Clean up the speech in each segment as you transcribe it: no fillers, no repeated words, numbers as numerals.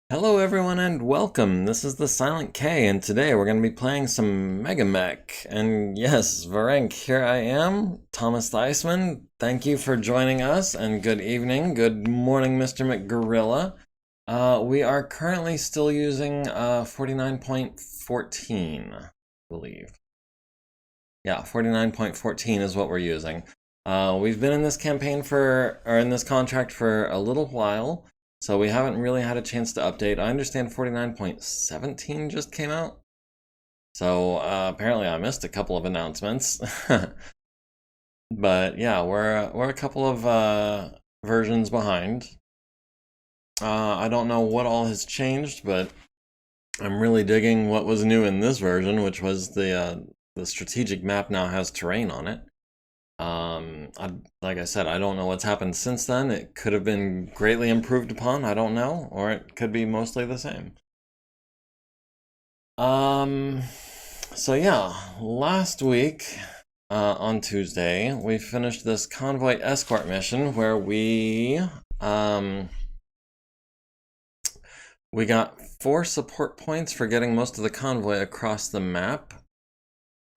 Hello everyone and welcome. This is the Silent K and today we're going to be playing some MegaMek. And yes, Varenk, here I am, Thomas Theismann. Thank you for joining us and good evening, good morning, Mr. McGorilla. We are currently still using 49.14, I believe. Yeah, 49.14 is what we're using. We've been in this campaign or in this contract for a little while. So we haven't really had a chance to update. I understand 49.17 just came out. So apparently I missed a couple of announcements. But yeah, we're a couple of versions behind. I don't know what all has changed, but I'm really digging what was new in this version, which was the strategic map now has terrain on it. Like I said, I don't know what's happened since then. It could have been greatly improved upon, I don't know, or it could be mostly the same. Um, so yeah, last week, on Tuesday, we finished this convoy escort mission where we got 4 support points for getting most of the convoy across the map.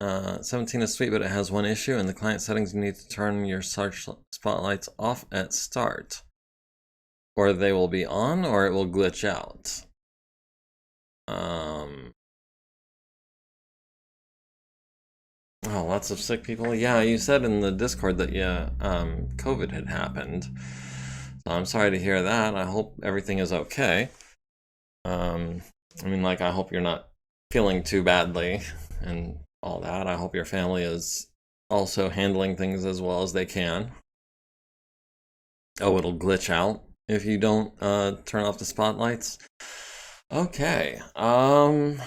17 is sweet, but it has one issue. In the client settings, you need to turn your search spotlights off at start. Or they will be on, or it will glitch out. Oh, lots of sick people. Yeah, you said in the Discord that COVID had happened. So I'm sorry to hear that. I hope everything is okay. I mean, like, I hope you're not feeling too badly and all that. I hope your family is also handling things as well as they can. Oh, it'll glitch out if you don't turn off the spotlights. Okay. That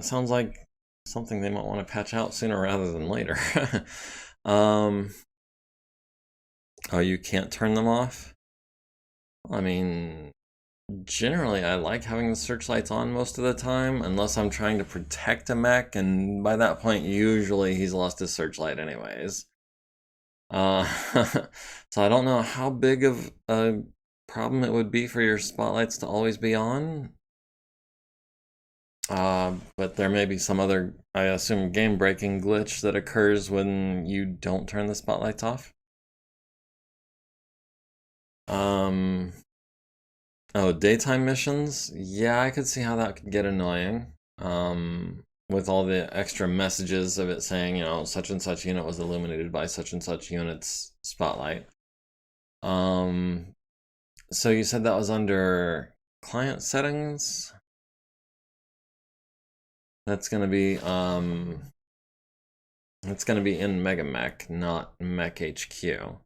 sounds like something they might want to patch out sooner rather than later. um, oh, you can't turn them off? I mean, generally I like having the searchlights on most of the time, unless I'm trying to protect a mech, and by that point, usually he's lost his searchlight anyways. Uh, so I don't know how big of a problem it would be for your spotlights to always be on. But there may be some other, I assume, game-breaking glitch that occurs when you don't turn the spotlights off. Um, oh, daytime missions? Yeah, I could see how that could get annoying. With all the extra messages of it saying, you know, such and such unit was illuminated by such and such unit's spotlight. So you said that was under client settings? That's gonna be in MegaMek, not MekHQ.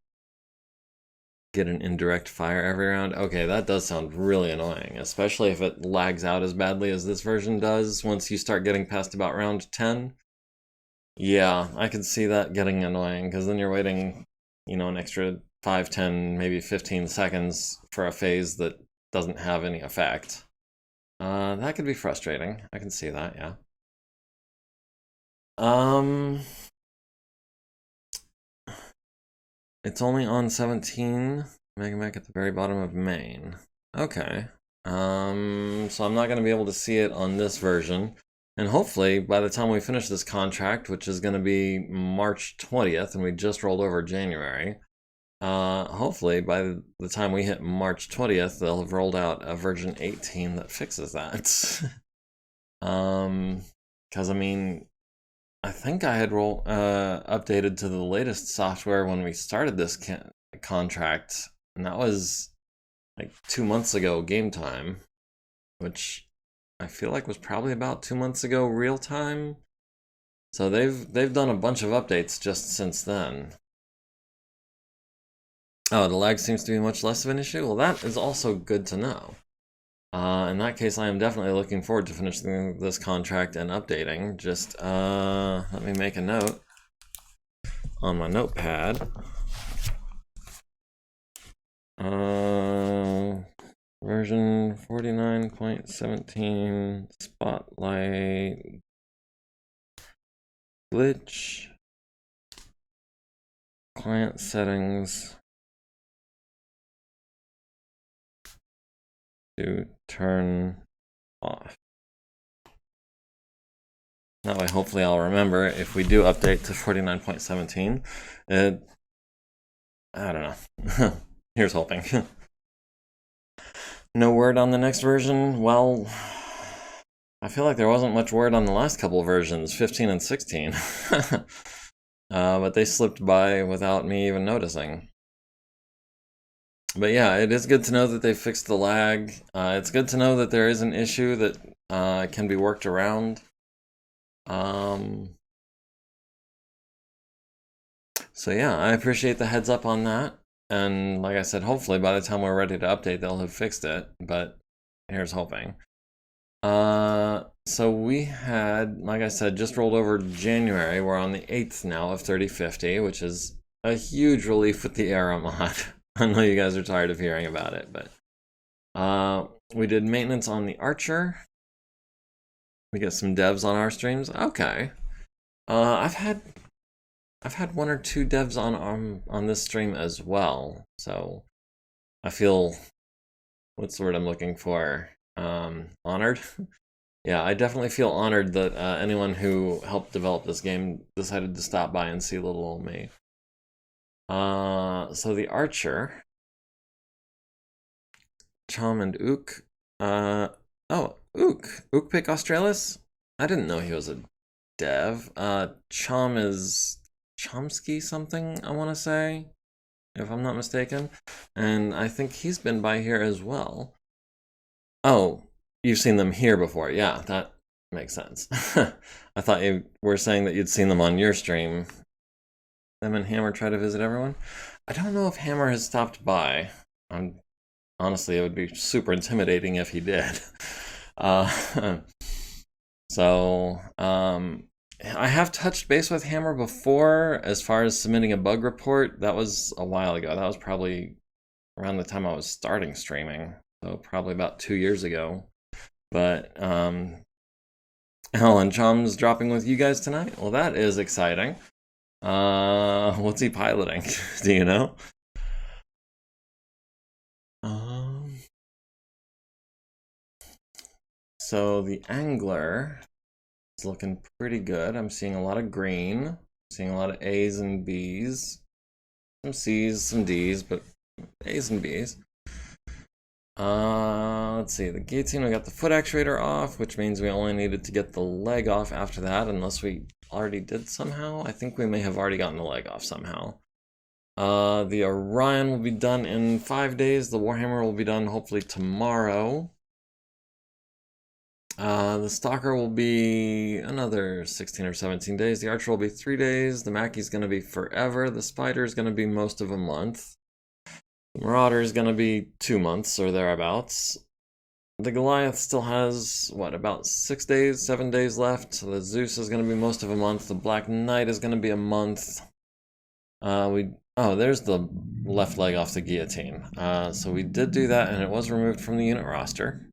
Get an indirect fire every round. Okay, that does sound really annoying, especially if it lags out as badly as this version does once you start getting past about round 10. Yeah, I could see that getting annoying, because then you're waiting, you know, an extra 5, 10, maybe 15 seconds for a phase that doesn't have any effect. That could be frustrating. I can see that, yeah. Um, it's only on 17, MegaMek at the very bottom of main. Okay. So I'm not going to be able to see it on this version. And hopefully, by the time we finish this contract, which is going to be March 20th, and we just rolled over January, hopefully by the time we hit March 20th, they'll have rolled out a version 18 that fixes that. Because I mean, I think I had updated to the latest software when we started this contract, and that was like 2 months ago game time, which I feel like was probably about 2 months ago real time. So they've done a bunch of updates just since then. Oh, the lag seems to be much less of an issue. Well, that is also good to know. In that case, I am definitely looking forward to finishing this contract and updating. Just let me make a note on my notepad. Version 49.17 spotlight glitch client settings to turn off. That way, hopefully I'll remember if we do update to 49.17. I don't know. Here's hoping. No word on the next version? Well, I feel like there wasn't much word on the last couple of versions, 15 and 16. But they slipped by without me even noticing. But yeah, it is good to know that they fixed the lag. It's good to know that there is an issue that can be worked around. So yeah, I appreciate the heads up on that. And like I said, hopefully by the time we're ready to update, they'll have fixed it. But here's hoping. So we had, like I said, just rolled over January. We're on the 8th now of 3050, which is a huge relief with the era mod. I know you guys are tired of hearing about it, but we did maintenance on the Archer. We get some devs on our streams. Okay. I've had one or two devs on this stream as well, so I feel, what's the word I'm looking for? Honored. Yeah, I definitely feel honored that anyone who helped develop this game decided to stop by and see little old me. So the Archer, Chom and Ook. Oh, Ook pick Australis? I didn't know he was a dev. Chom is Chomsky something, I want to say, if I'm not mistaken. And I think he's been by here as well. Oh, you've seen them here before. Yeah, that makes sense. I thought you were saying that you'd seen them on your stream. Them and Hammer try to visit everyone. I don't know if Hammer has stopped by. Honestly, it would be super intimidating if he did. So, I have touched base with Hammer before as far as submitting a bug report. That was a while ago. That was probably around the time I was starting streaming. So probably about 2 years ago. But Alan Chom's dropping with you guys tonight. Well, that is exciting. What's he piloting? Do you know? So the Angler is looking pretty good. I'm seeing a lot of green. I'm seeing a lot of A's and B's. Some C's, some D's, but A's and B's. Let's see, the guillotine, we got the foot actuator off, which means we only needed to get the leg off after that, unless we already did somehow. I think we may have already gotten the leg off somehow. The Orion will be done in 5 days. The Warhammer will be done hopefully tomorrow. The Stalker will be another 16 or 17 days. The Archer will be 3 days. The Mackey's going to be forever. The Spider is going to be most of a month. The Marauder is going to be 2 months or thereabouts. The Goliath still has, what, about 6 days, 7 days left. The Zeus is going to be most of a month. The Black Knight is going to be a month. Oh, there's the left leg off the guillotine. So we did do that, and it was removed from the unit roster.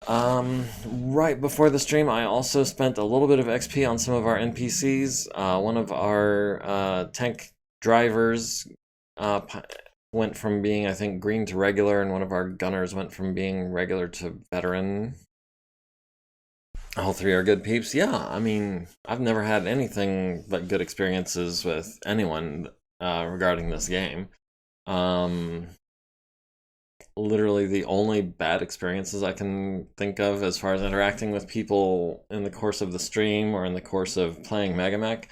Right before the stream, I also spent a little bit of XP on some of our NPCs. One of our tank drivers went from being, I think, green to regular, and one of our gunners went from being regular to veteran. All three are good peeps. Yeah, I mean, I've never had anything but good experiences with anyone regarding this game. Literally the only bad experiences I can think of as far as interacting with people in the course of the stream or in the course of playing MegaMek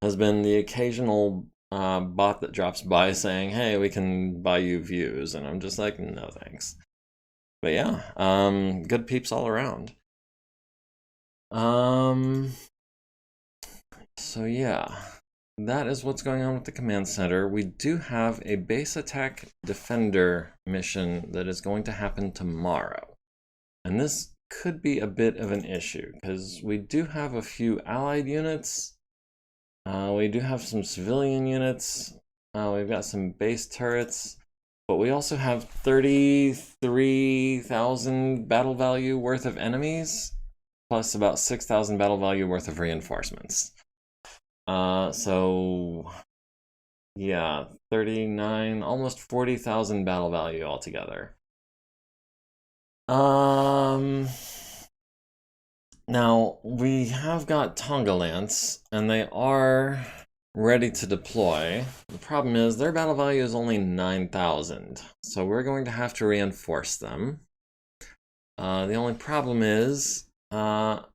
has been the occasional bot that drops by saying, hey, we can buy you views, and I'm just like, no thanks. But yeah, good peeps all around. So yeah, that is what's going on with the command center. We do have a base attack defender mission that is going to happen tomorrow. And this could be a bit of an issue because we do have a few allied units. We do have some civilian units. We've got some base turrets. But we also have 33,000 battle value worth of enemies, plus about 6,000 battle value worth of reinforcements. So yeah, 39, almost 40,000 battle value altogether. Now we have got Tonga Lance, and they are ready to deploy. The problem is their battle value is only 9,000, so we're going to have to reinforce them. The only problem is, of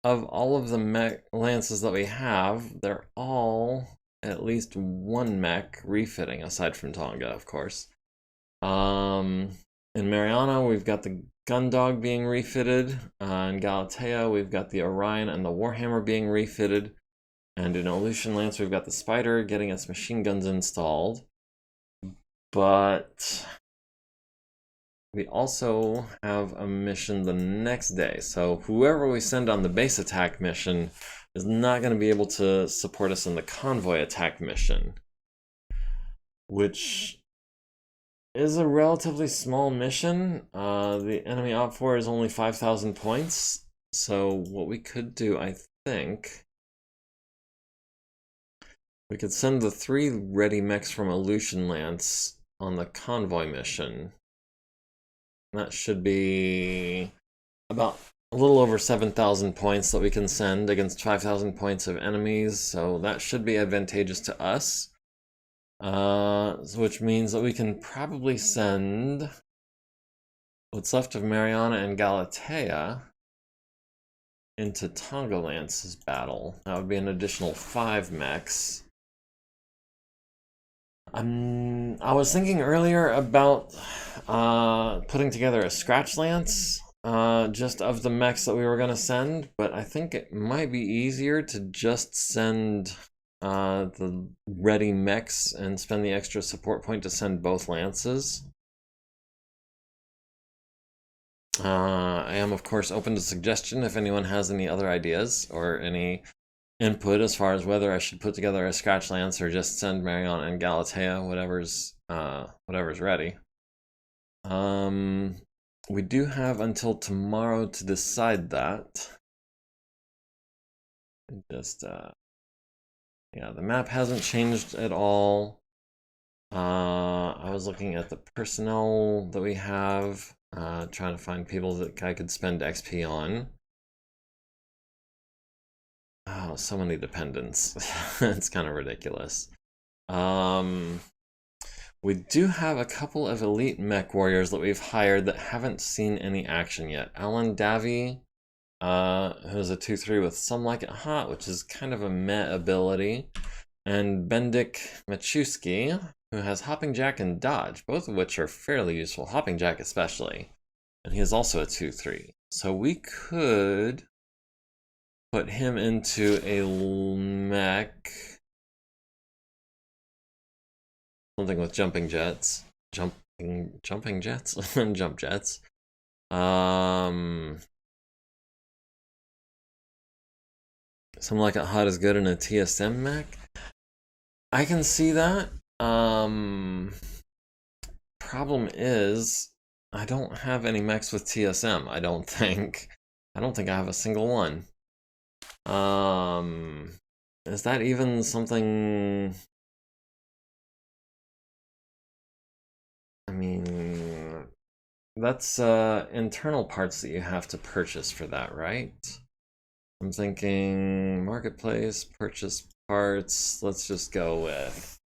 all of the lances that we have, they're all at least one mech refitting, aside from Tonga, of course. In Mariana, we've got the Gundog being refitted. In Galatea, we've got the Orion and the Warhammer being refitted. And in Aleutian Lance, we've got the Spider getting its machine guns installed. But we also have a mission the next day. So whoever we send on the base attack mission is not going to be able to support us in the convoy attack mission, which is a relatively small mission. The enemy op4 is only 5,000 points. So what we could do, I think, we could send the 3 ready mechs from Aleutian Lance on the convoy mission. That should be about a little over 7,000 points that we can send against 5,000 points of enemies. So that should be advantageous to us. Which means that we can probably send what's left of Mariana and Galatea into Tonga Lance's battle. That would be an additional 5 mechs. I was thinking earlier about putting together a Scratch Lance just of the mechs that we were going to send, but I think it might be easier to just send the ready mechs and spend the extra support point to send both lances. I am, of course, open to suggestion if anyone has any other ideas or any input as far as whether I should put together a Scratch Lance or just send Mariana and Galatea, whatever's ready. We do have until tomorrow to decide that. Just yeah, the map hasn't changed at all. I was looking at the personnel that we have, trying to find people that I could spend XP on. Oh, so many dependents. It's kind of ridiculous. We do have a couple of elite mech warriors that we've hired that haven't seen any action yet. Alan Davy, who's a 2/3 with Some Like It Hot, which is kind of a meh ability. And Bendik Machuski, who has Hopping Jack and Dodge, both of which are fairly useful, Hopping Jack especially. And he is also a 2/3. So we could put him into a mech, something with jumping jets. Jumping jets? Jump jets. Something Like It Hot is good in a TSM mech. I can see that. Problem is, I don't have any mechs with TSM, I don't think. I don't think I have a single one. Is that even something? I mean, that's internal parts that you have to purchase for that, right? I'm thinking marketplace, purchase parts. Let's just go with,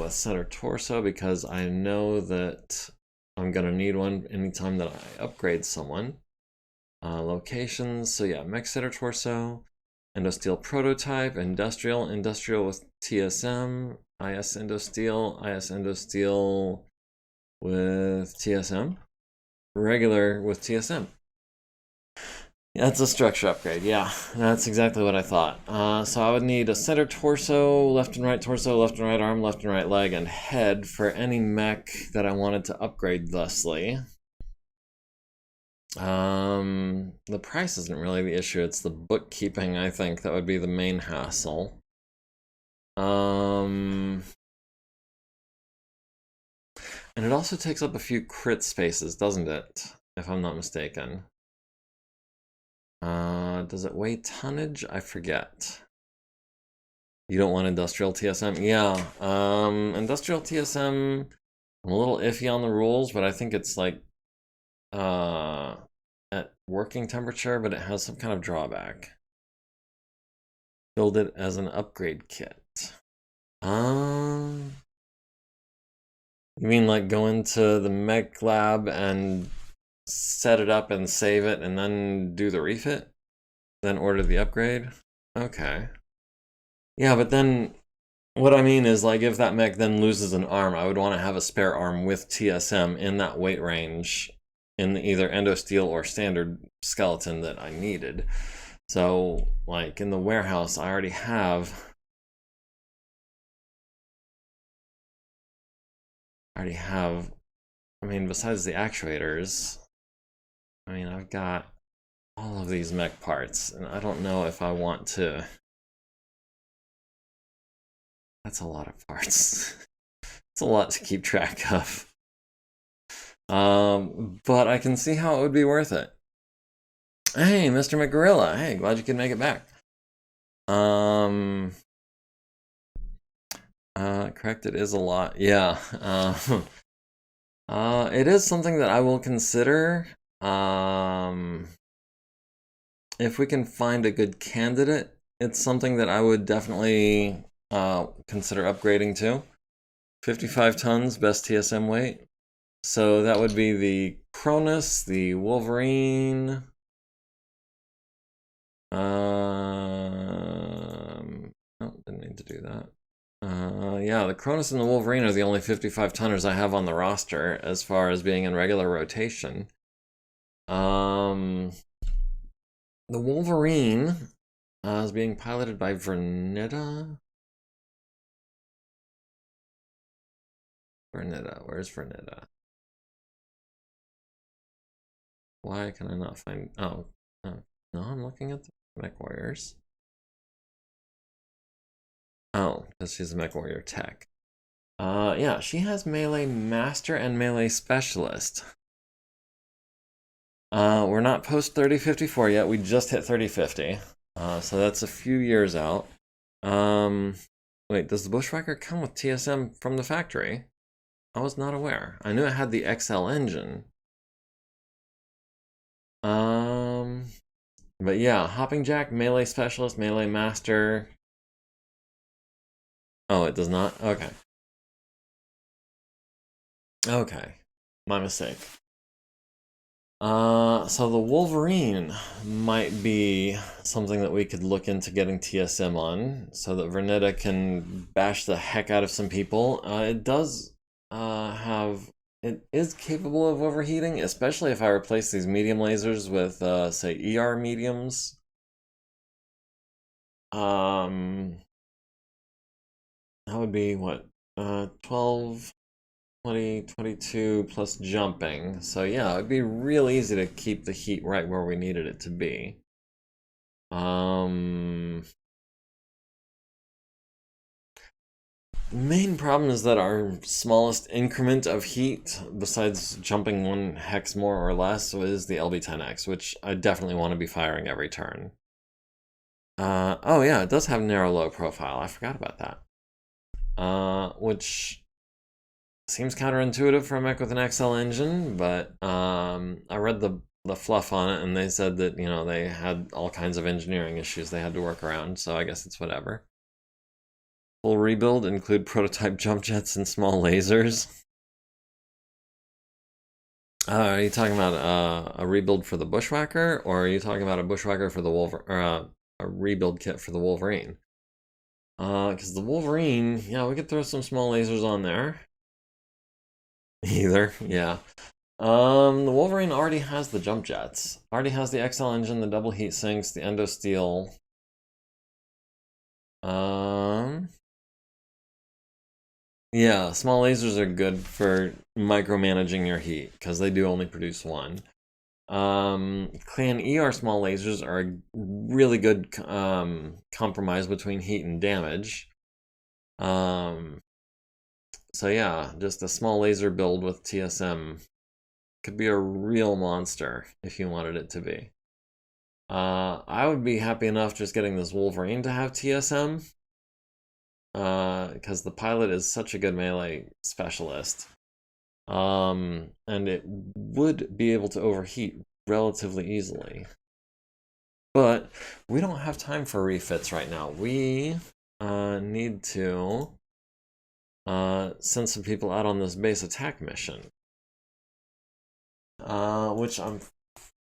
center torso, because I know that I'm gonna need one anytime that I upgrade someone. Locations, so yeah, mech center torso, Endosteel prototype, industrial with TSM, IS Endosteel with TSM, regular with TSM. That's a structure upgrade, yeah, that's exactly what I thought. So I would need a center torso, left and right torso, left and right arm, left and right leg, and head for any mech that I wanted to upgrade thusly. The price isn't really the issue, it's the bookkeeping, I think, that would be the main hassle. And it also takes up a few crit spaces, doesn't it? If I'm not mistaken. Does it weigh tonnage? I forget. You don't want industrial TSM? Yeah. Industrial TSM, I'm a little iffy on the rules, but I think it's like at working temperature, but it has some kind of drawback. Build it as an upgrade kit. You mean like go into the mech lab and set it up and save it and then do the refit? Then order the upgrade? Okay. Yeah, but then what I mean is like if that mech then loses an arm, I would want to have a spare arm with TSM in that weight range in either endosteel or standard skeleton that I needed. So like in the warehouse, I already have I mean, besides the actuators, I mean, I've got all of these mech parts, and I don't know if I want to. That's a lot of parts. It's a lot to keep track of. But I can see how it would be worth it. Hey, Mr. McGorilla. Hey, glad you could make it back. Correct, it is a lot. Yeah. It is something that I will consider. If we can find a good candidate, it's something that I would definitely consider upgrading to. 55 tons, best TSM weight. So that would be the Cronus, the Wolverine. Oh, didn't mean to do that. Yeah, the Cronus and the Wolverine are the only 55 tonners I have on the roster as far as being in regular rotation. The Wolverine is being piloted by Vernetta. Where's Vernetta? Why can I not find... Oh, no, I'm looking at the Mech Warriors. Oh, because she's a Mech Warrior tech. Yeah, she has Melee Master and Melee Specialist. We're not post 3054 yet, we just hit 3050. So that's a few years out. Wait, does the Bushwhacker come with TSM from the factory? I was not aware. I knew it had the XL engine. But yeah, Hopping Jack, Melee Specialist, Melee Master. Oh, it does not? Okay. Okay. My mistake. So the Wolverine might be something that we could look into getting TSM on, so that Vernetta can bash the heck out of some people. It does it is capable of overheating, especially if I replace these medium lasers with, say, ER mediums. That would be what, 12, 20, 22 plus jumping. So yeah, it'd be real easy to keep the heat right where we needed it to be. Main problem is that our smallest increment of heat, besides jumping 1 hex more or less, is the LB10X, which I definitely want to be firing every turn. Oh yeah, it does have narrow low profile. I forgot about that. Which seems counterintuitive for a mech with an XL engine, but I read the fluff on it, and they said that, you know, they had all kinds of engineering issues they had to work around, so I guess it's whatever. Full rebuild include prototype jump jets and small lasers. Are you talking about a rebuild for the Bushwhacker, or are you talking about a Bushwhacker for the Wolverine, a rebuild kit for the Wolverine? Because the Wolverine, yeah, we could throw some small lasers on there. Either, yeah. The Wolverine already has the jump jets. Already has the XL engine, the double heat sinks, the endo steel. Yeah, small lasers are good for micromanaging your heat, because they do only produce 1. Clan ER small lasers are a really good compromise between heat and damage. So yeah, just a small laser build with TSM could be a real monster if you wanted it to be. I would be happy enough just getting this Wolverine to have TSM. because the pilot is such a good melee specialist. And it would be able to overheat relatively easily. But we don't have time for refits right now. We need to send some people out on this base attack mission. Which I'm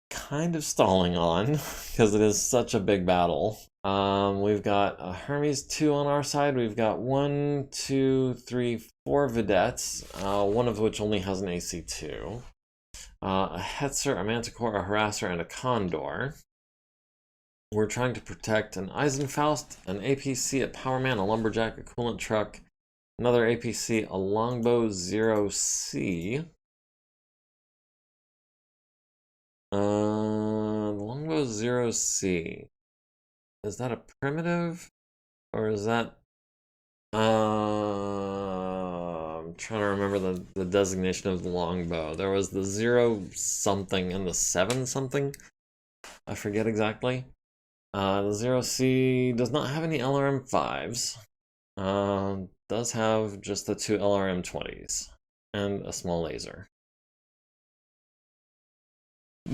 kind of stalling on because it is such a big battle. We've got a Hermes 2 on our side. We've got 1, 2, 3, 4 vedettes, one of which only has an AC2. A Hetzer, a Manticore, a Harasser, and a Condor. We're trying to protect an Eisenfaust, an APC, a Powerman, a Lumberjack, a Coolant Truck, another APC, a Longbow 0C. Longbow 0C. Is that a primitive? Or is that... I'm trying to remember the designation of the longbow. There was the 0 something and the 7 something. I forget exactly. The 0C does not have any LRM5s. Does have just the 2 LRM20s and a small laser.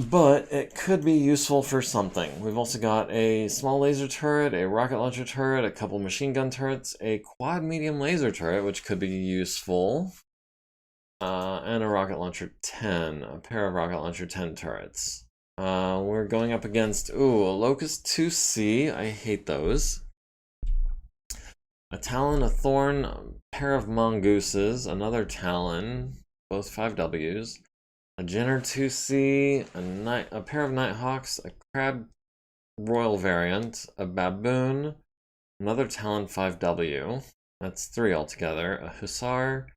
But it could be useful for something. We've also got a small laser turret, a rocket launcher turret, a couple machine gun turrets, a quad medium laser turret, which could be useful, and a rocket launcher 10, a pair of rocket launcher 10 turrets. We're going up against, a Locust 2C, I hate those. A Talon, a Thorn, a pair of Mongooses, another Talon, both 5Ws. A Jenner 2C, a pair of Nighthawks, a Crab Royal variant, a Baboon, another Talon 5W, that's 3 altogether, a Hussar,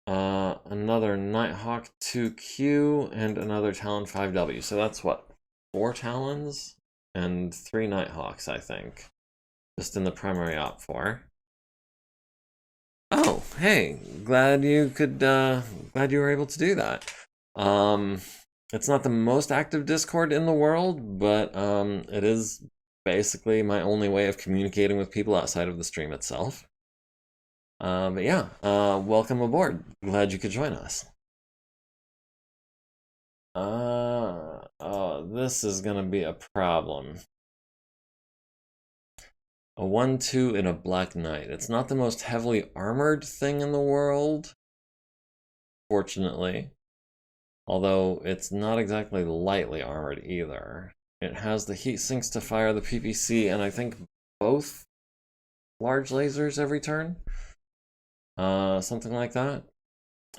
another Nighthawk 2Q, and another Talon 5W. So that's what, 4 Talons and 3 Nighthawks, I think, just in the primary op 4. Oh, hey, glad you were able to do that. It's not the most active Discord in the world, but it is basically my only way of communicating with people outside of the stream itself. But yeah, welcome aboard. Glad you could join us. This is gonna be a problem. A 1-2 in a Black Knight. It's not the most heavily armored thing in the world, fortunately. Although it's not exactly lightly armored either. It has the heat sinks to fire the PPC and I think both large lasers every turn. Something like that.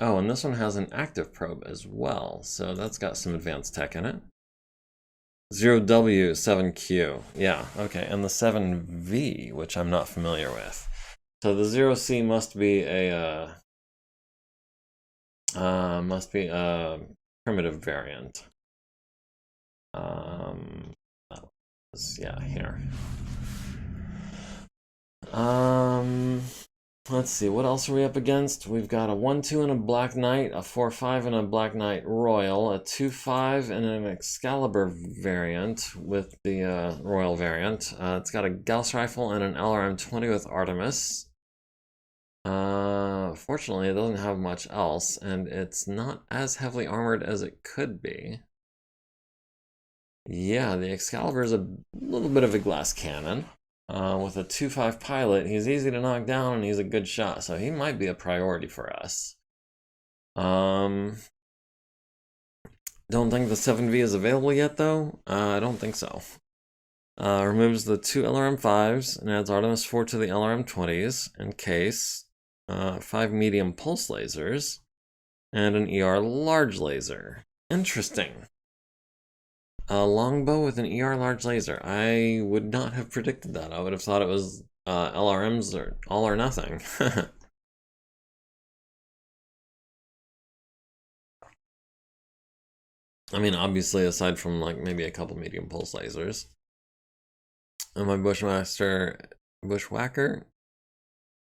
Oh, and this one has an active probe as well, so that's got some advanced tech in it. 0W, 7Q. Yeah, okay, and the 7V, which I'm not familiar with. So the 0C must be a primitive variant. Yeah, here. Let's see, what else are we up against? We've got a 1-2 and a Black Knight, a 4-5 and a Black Knight Royal, a 2-5 and an Excalibur variant with the Royal variant. It's got a Gauss rifle and an LRM-20 with Artemis. Fortunately, it doesn't have much else, and it's not as heavily armored as it could be. Yeah, the Excalibur is a little bit of a glass cannon. With a 2-5 pilot, he's easy to knock down and he's a good shot, so he might be a priority for us. Don't think the 7V is available yet, though. I don't think so. Removes the 2 LRM5s and adds Artemis 4 to the LRM20s in case. 5 medium pulse lasers and an ER large laser. Interesting. A longbow with an ER large laser. I would not have predicted that. I would have thought it was LRMs or all or nothing. I mean, obviously, aside from like maybe a couple medium pulse lasers. And my Bushwhacker.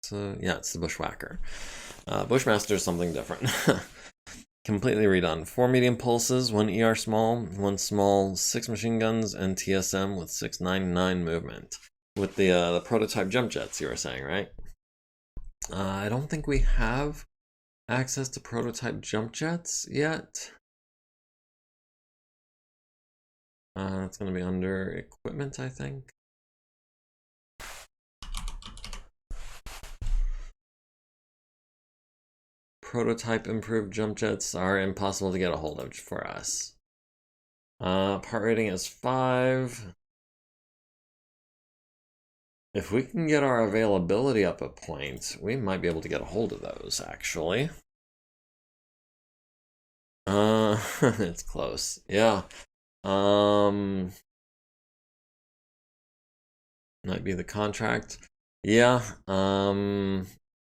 So yeah, it's the Bushwhacker. Bushmaster is something different. Completely redone. 4 medium pulses, 1 ER small, 1 small, 6 machine guns, and TSM with 699 movement. With the prototype jump jets, you were saying, right? I don't think we have access to prototype jump jets yet. It's going to be under equipment, I think. Prototype improved jump jets are impossible to get a hold of for us. Part rating is 5. If we can get our availability up a point, we might be able to get a hold of those, actually. It's close. Yeah. Might be the contract. Yeah.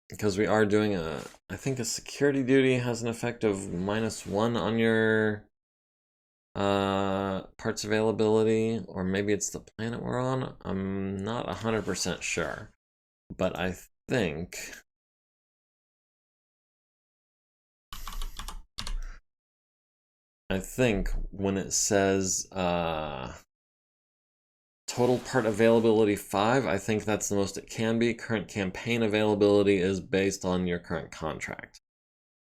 Because we are doing I think a security duty has an effect of -1 on your parts availability, or maybe it's the planet we're on. I'm not 100% sure, but I think when it says total part availability 5, I think that's the most it can be. Current campaign availability is based on your current contract.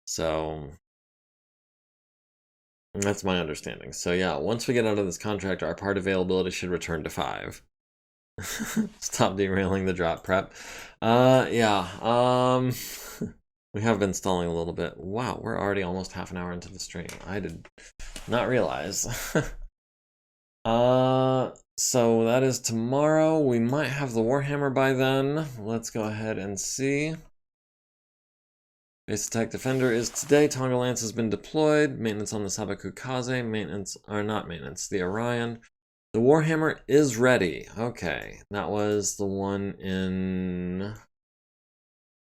So that's my understanding. So yeah, once we get out of this contract, our part availability should return to 5. Stop derailing the drop prep. Yeah. We have been stalling a little bit. Wow, we're already almost half an hour into the stream. I did not realize. So that is tomorrow. We might have the Warhammer by then. Let's go ahead and see. Base Attack Defender is today. Tonga Lance has been deployed. Maintenance on the Sabaku Kaze. Maintenance, or not maintenance, the Orion. The Warhammer is ready. Okay, that was the one in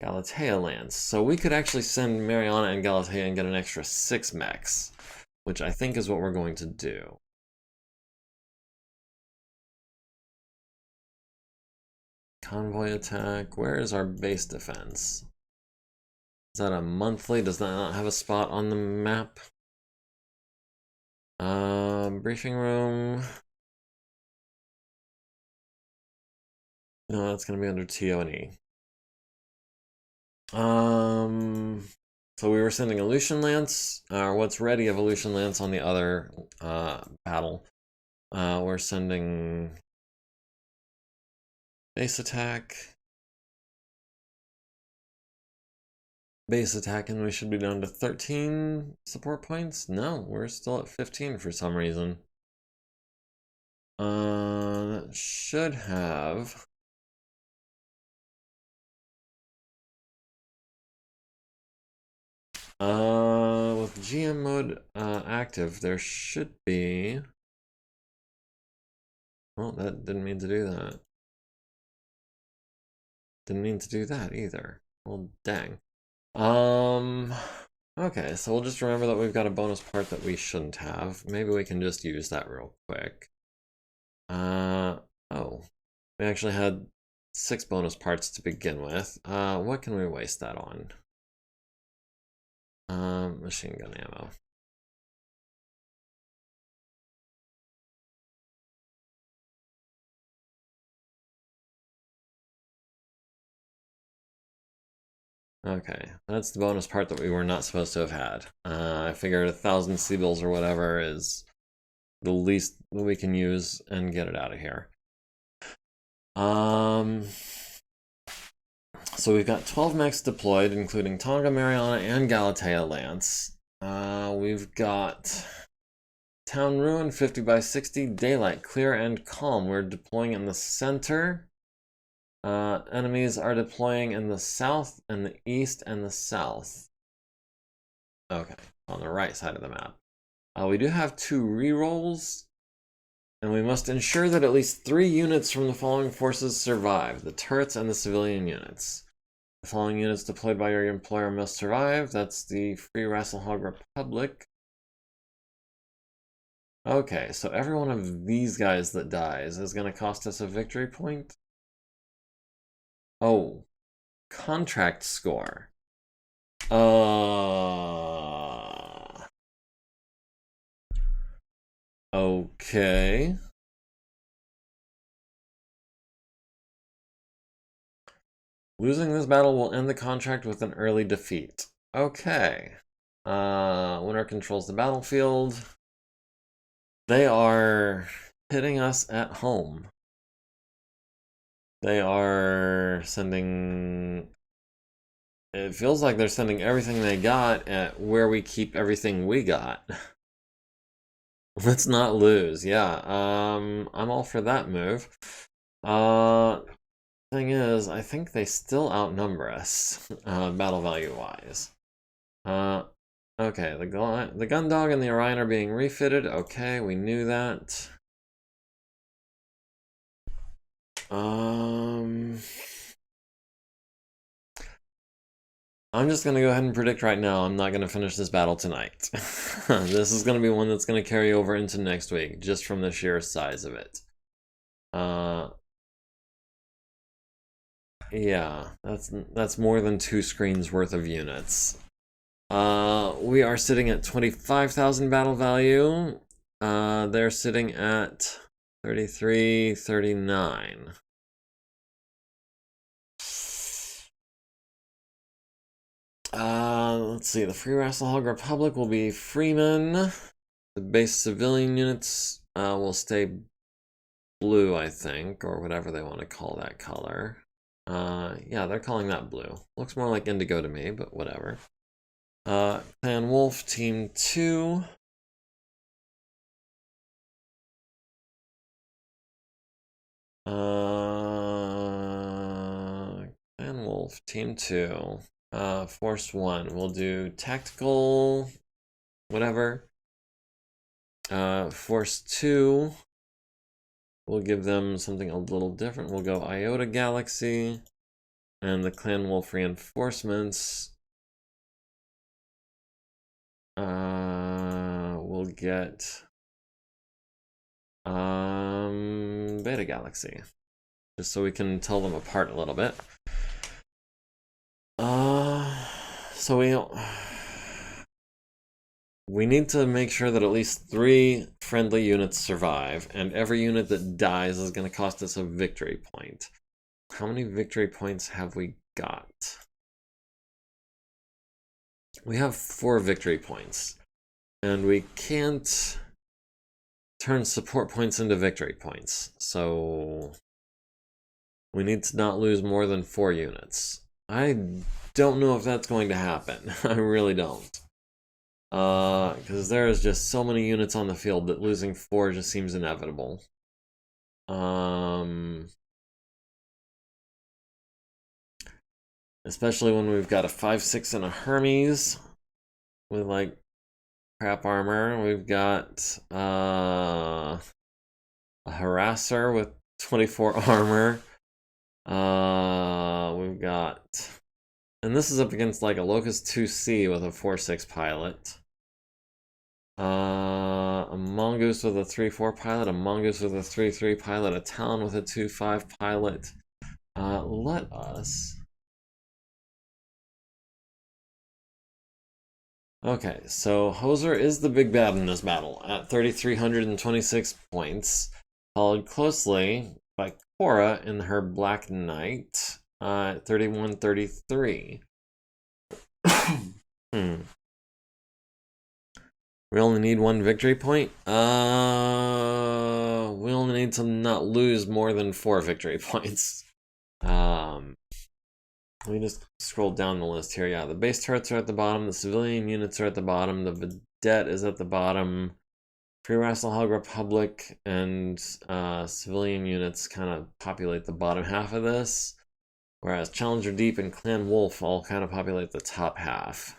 Galatea Lance. So we could actually send Mariana and Galatea and get an extra 6 mechs, which I think is what we're going to do. Convoy attack. Where is our base defense? Is that a monthly? Does that not have a spot on the map? Briefing room. No, that's going to be under TO&E. So we were sending Aleutian Lance, or what's ready of Aleutian Lance on the other battle. We're sending base attack. Base attack, and we should be down to 13 support points? No, we're still at 15 for some reason. That should have... with GM mode active, there should be... Well, that didn't mean to do that. Didn't mean to do that either. Well, dang. Okay, so we'll just remember that we've got a bonus part that we shouldn't have. Maybe we can just use that real quick. Oh. We actually had 6 bonus parts to begin with. What can we waste that on? Machine gun ammo. Okay, that's the bonus part that we were not supposed to have had. I figured 1,000 Seabills or whatever is the least that we can use and get it out of here. So we've got 12 mechs deployed, including Tonga, Mariana, and Galatea Lance. We've got Town Ruin, 50 by 60, Daylight, Clear and Calm. We're deploying in the center. Enemies are deploying in the south and the east and the south. Okay, on the right side of the map. We do have 2 rerolls, and we must ensure that at least 3 units from the following forces survive: the turrets and the civilian units. The following units deployed by your employer must survive. That's the Free Rasselhog Republic. Okay, so every one of these guys that dies is going to cost us a victory point. Oh, contract score. Okay. Losing this battle will end the contract with an early defeat. Okay. Winner controls the battlefield. They are hitting us at home. They are sending... It feels like they're sending everything they got at where we keep everything we got. Let's not lose. Yeah, I'm all for that move. Thing is, I think they still outnumber us, battle value wise. Okay, the gun dog and the Orion are being refitted. Okay, we knew that. I'm just gonna go ahead and predict right now I'm not gonna finish this battle tonight. This is gonna be one that's gonna carry over into next week, just from the sheer size of it. Yeah, that's more than 2 screens worth of units. We are sitting at 25,000 battle value. They're sitting at 33, 39. Let's see. The Free Rassalhog Republic will be Freeman. The base civilian units will stay blue, I think, or whatever they want to call that color. Yeah, they're calling that blue. Looks more like indigo to me, but whatever. Clan Wolf, Team 2. Clan Wolf, Team 2. Force 1. We'll do tactical, whatever. Force 2. We'll give them something a little different. We'll go Iota Galaxy. And the Clan Wolf reinforcements. We'll get Beta Galaxy, just so we can tell them apart a little bit. So we need to make sure that at least 3 friendly units survive, and every unit that dies is going to cost us a victory point. How many victory points have we got? We have 4 victory points, and we can't turn support points into victory points, so we need to not lose more than 4 units. I don't know if that's going to happen. I really don't. Because there is just so many units on the field that losing 4 just seems inevitable. Especially when we've got a 5/6 and a Hermes with like crap armor. We've got a Harasser with 24 armor. We've got, and this is up against like a Locust 2C with a 4/6 pilot. A Mongoose with a 3/4 pilot, a Mongoose with a 3/3 pilot, a Talon with a 2/5 pilot. Let us. Okay, so Hoser is the big bad in this battle at 3,326 points, followed closely by Cora in her Black Knight at 3133. We only need 1 victory point? We only need to not lose more than 4 victory points. Let me just scroll down the list here. Yeah, the base turrets are at the bottom, the civilian units are at the bottom, the Vedette is at the bottom, Free Rassalhog Republic and civilian units kind of populate the bottom half of this, whereas Challenger Deep and Clan Wolf all kind of populate the top half.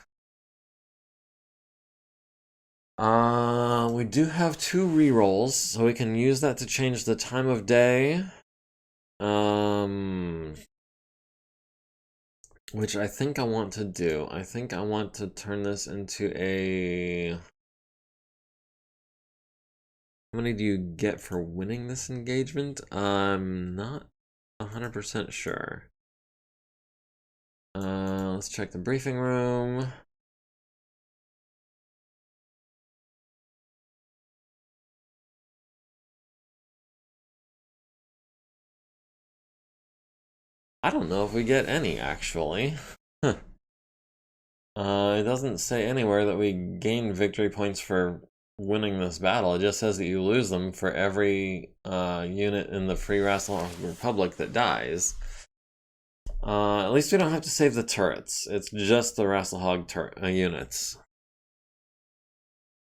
We do have 2 rerolls, so we can use that to change the time of day. Which I think I want to do. I think I want to turn this into a... How many do you get for winning this engagement? I'm not 100% sure. Let's check the briefing room. I don't know if we get any, actually. It doesn't say anywhere that we gain victory points for winning this battle. It just says that you lose them for every unit in the Free Rassilon Republic that dies. At least we don't have to save the turrets. It's just the Rassilhog units.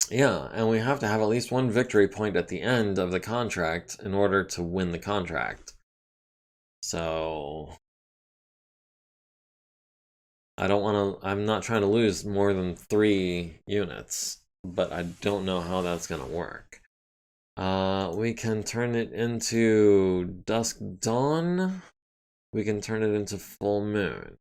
Yeah, and we have to have at least one victory point at the end of the contract in order to win the contract. So I'm not trying to lose more than 3 units, but I don't know how that's gonna work. We can turn it into Dusk Dawn. We can turn it into Full Moon.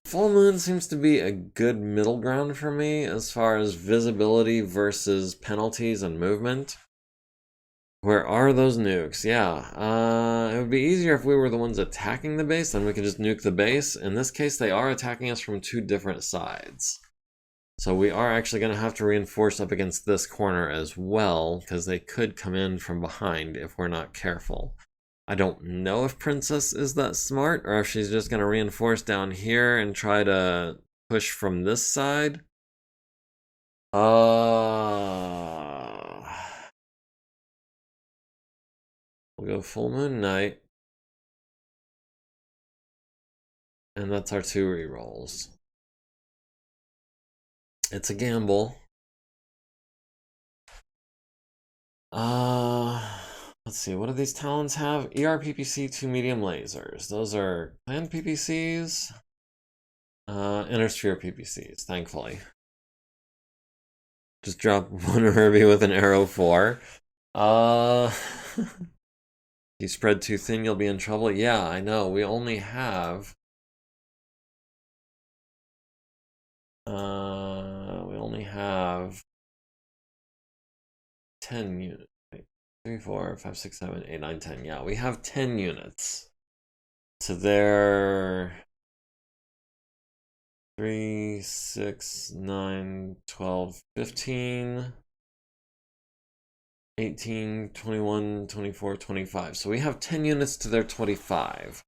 Full Moon seems to be a good middle ground for me as far as visibility versus penalties and movement. Where are those nukes? Yeah, it would be easier if we were the ones attacking the base, then we could just nuke the base. In this case, they are attacking us from 2 different sides. So we are actually going to have to reinforce up against this corner as well, because they could come in from behind if we're not careful. I don't know if Princess is that smart, or if she's just going to reinforce down here and try to push from this side. We'll go Full Moon Night. And that's our 2 rerolls. It's a gamble. Let's see, what do these talents have? ER-PPC, 2 medium lasers. Those are clan PPCs. Inner sphere PPCs, thankfully. Just drop 1 Herbie with an arrow 4. You spread too thin, you'll be in trouble. Yeah, I know. We only have... we only have 10 units. 3, 4, 5, 6, 7, 8, 9, 10. Yeah, we have 10 units. So they're 3, 6, 9, 12, 15, 18, 21, 24, 25. So we have 10 units to their 25.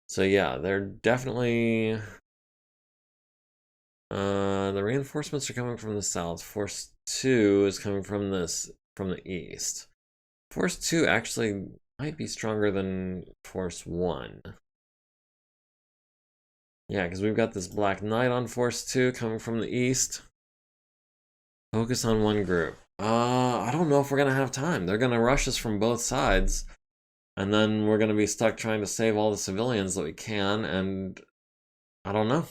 So yeah, they're definitely... the reinforcements are coming from the south. Force 2 is coming from the east. Force 2 actually might be stronger than Force 1. Yeah, because we've got this Black Knight on Force 2 coming from the east. Focus on one group. I don't know if we're gonna have time. They're gonna rush us from both sides. And then we're gonna be stuck trying to save all the civilians that we can, and I don't know.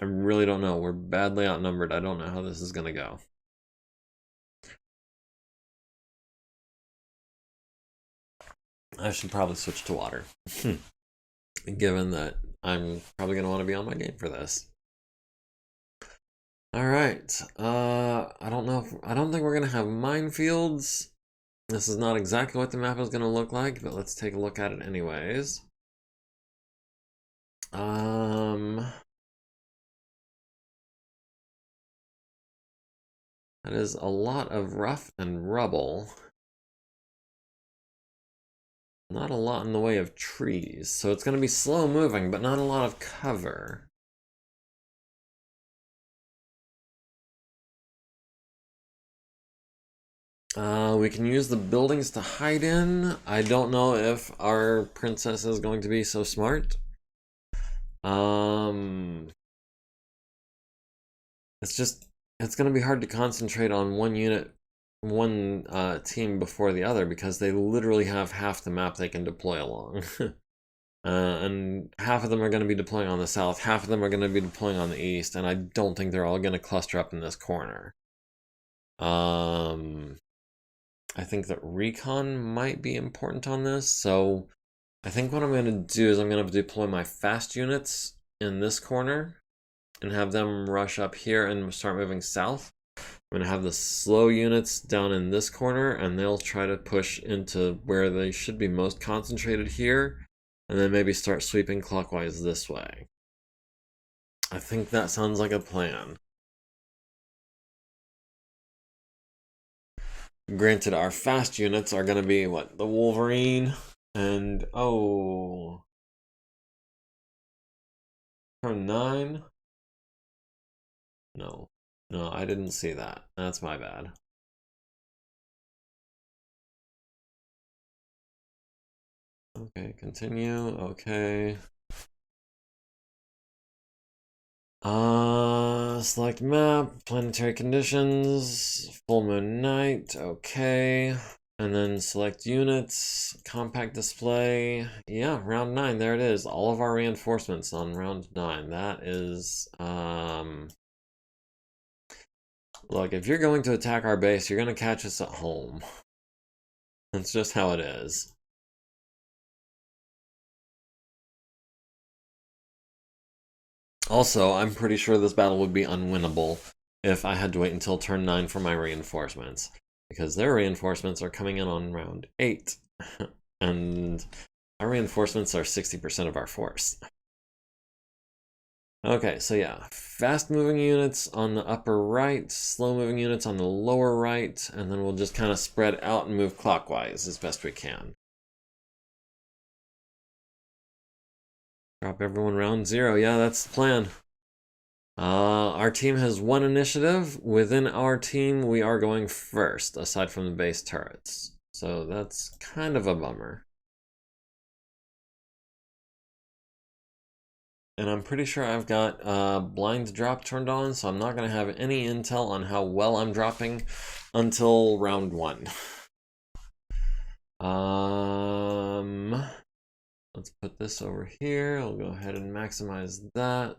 I really don't know. We're badly outnumbered. I don't know how this is gonna go. I should probably switch to water. Given that I'm probably gonna want to be on my game for this. Alright. I don't know I don't think we're gonna have minefields. This is not exactly what the map is gonna look like, but let's take a look at it anyways. That is a lot of rough and rubble. Not a lot in the way of trees, so it's going to be slow moving, but not a lot of cover. We can use the buildings to hide in. I don't know if our princess is going to be so smart. It's going to be hard to concentrate on one unit, one team before the other, because they literally have half the map they can deploy along. And half of them are going to be deploying on the south, half of them are going to be deploying on the east, and I don't think they're all going to cluster up in this corner. I think that recon might be important on this, so I think what I'm going to do is I'm going to deploy my fast units in this corner and have them rush up here and start moving south. I'm going to have the slow units down in this corner, and they'll try to push into where they should be most concentrated here, and then maybe start sweeping clockwise this way. I think that sounds like a plan. Granted, our fast units are going to be, what, the Wolverine, and, oh, Turn 9. No. No, I didn't see that. That's my bad. Okay, continue. Okay. Select map, planetary conditions, full moon night, okay. And then select units, compact display. Yeah, round 9, there it is. All of our reinforcements on round 9. That is, look, if you're going to attack our base, you're going to catch us at home. That's just how it is. Also, I'm pretty sure this battle would be unwinnable if I had to wait until turn 9 for my reinforcements. Because their reinforcements are coming in on round 8. And our reinforcements are 60% of our force. Okay, so yeah, fast-moving units on the upper right, slow-moving units on the lower right, and then we'll just kind of spread out and move clockwise as best we can. Drop everyone round 0. Yeah, that's the plan. Our team has 1 initiative. Within our team, we are going first, aside from the base turrets. So that's kind of a bummer. And I'm pretty sure I've got blind drop turned on, so I'm not going to have any intel on how well I'm dropping until round 1. Let's put this over here. I'll go ahead and maximize that.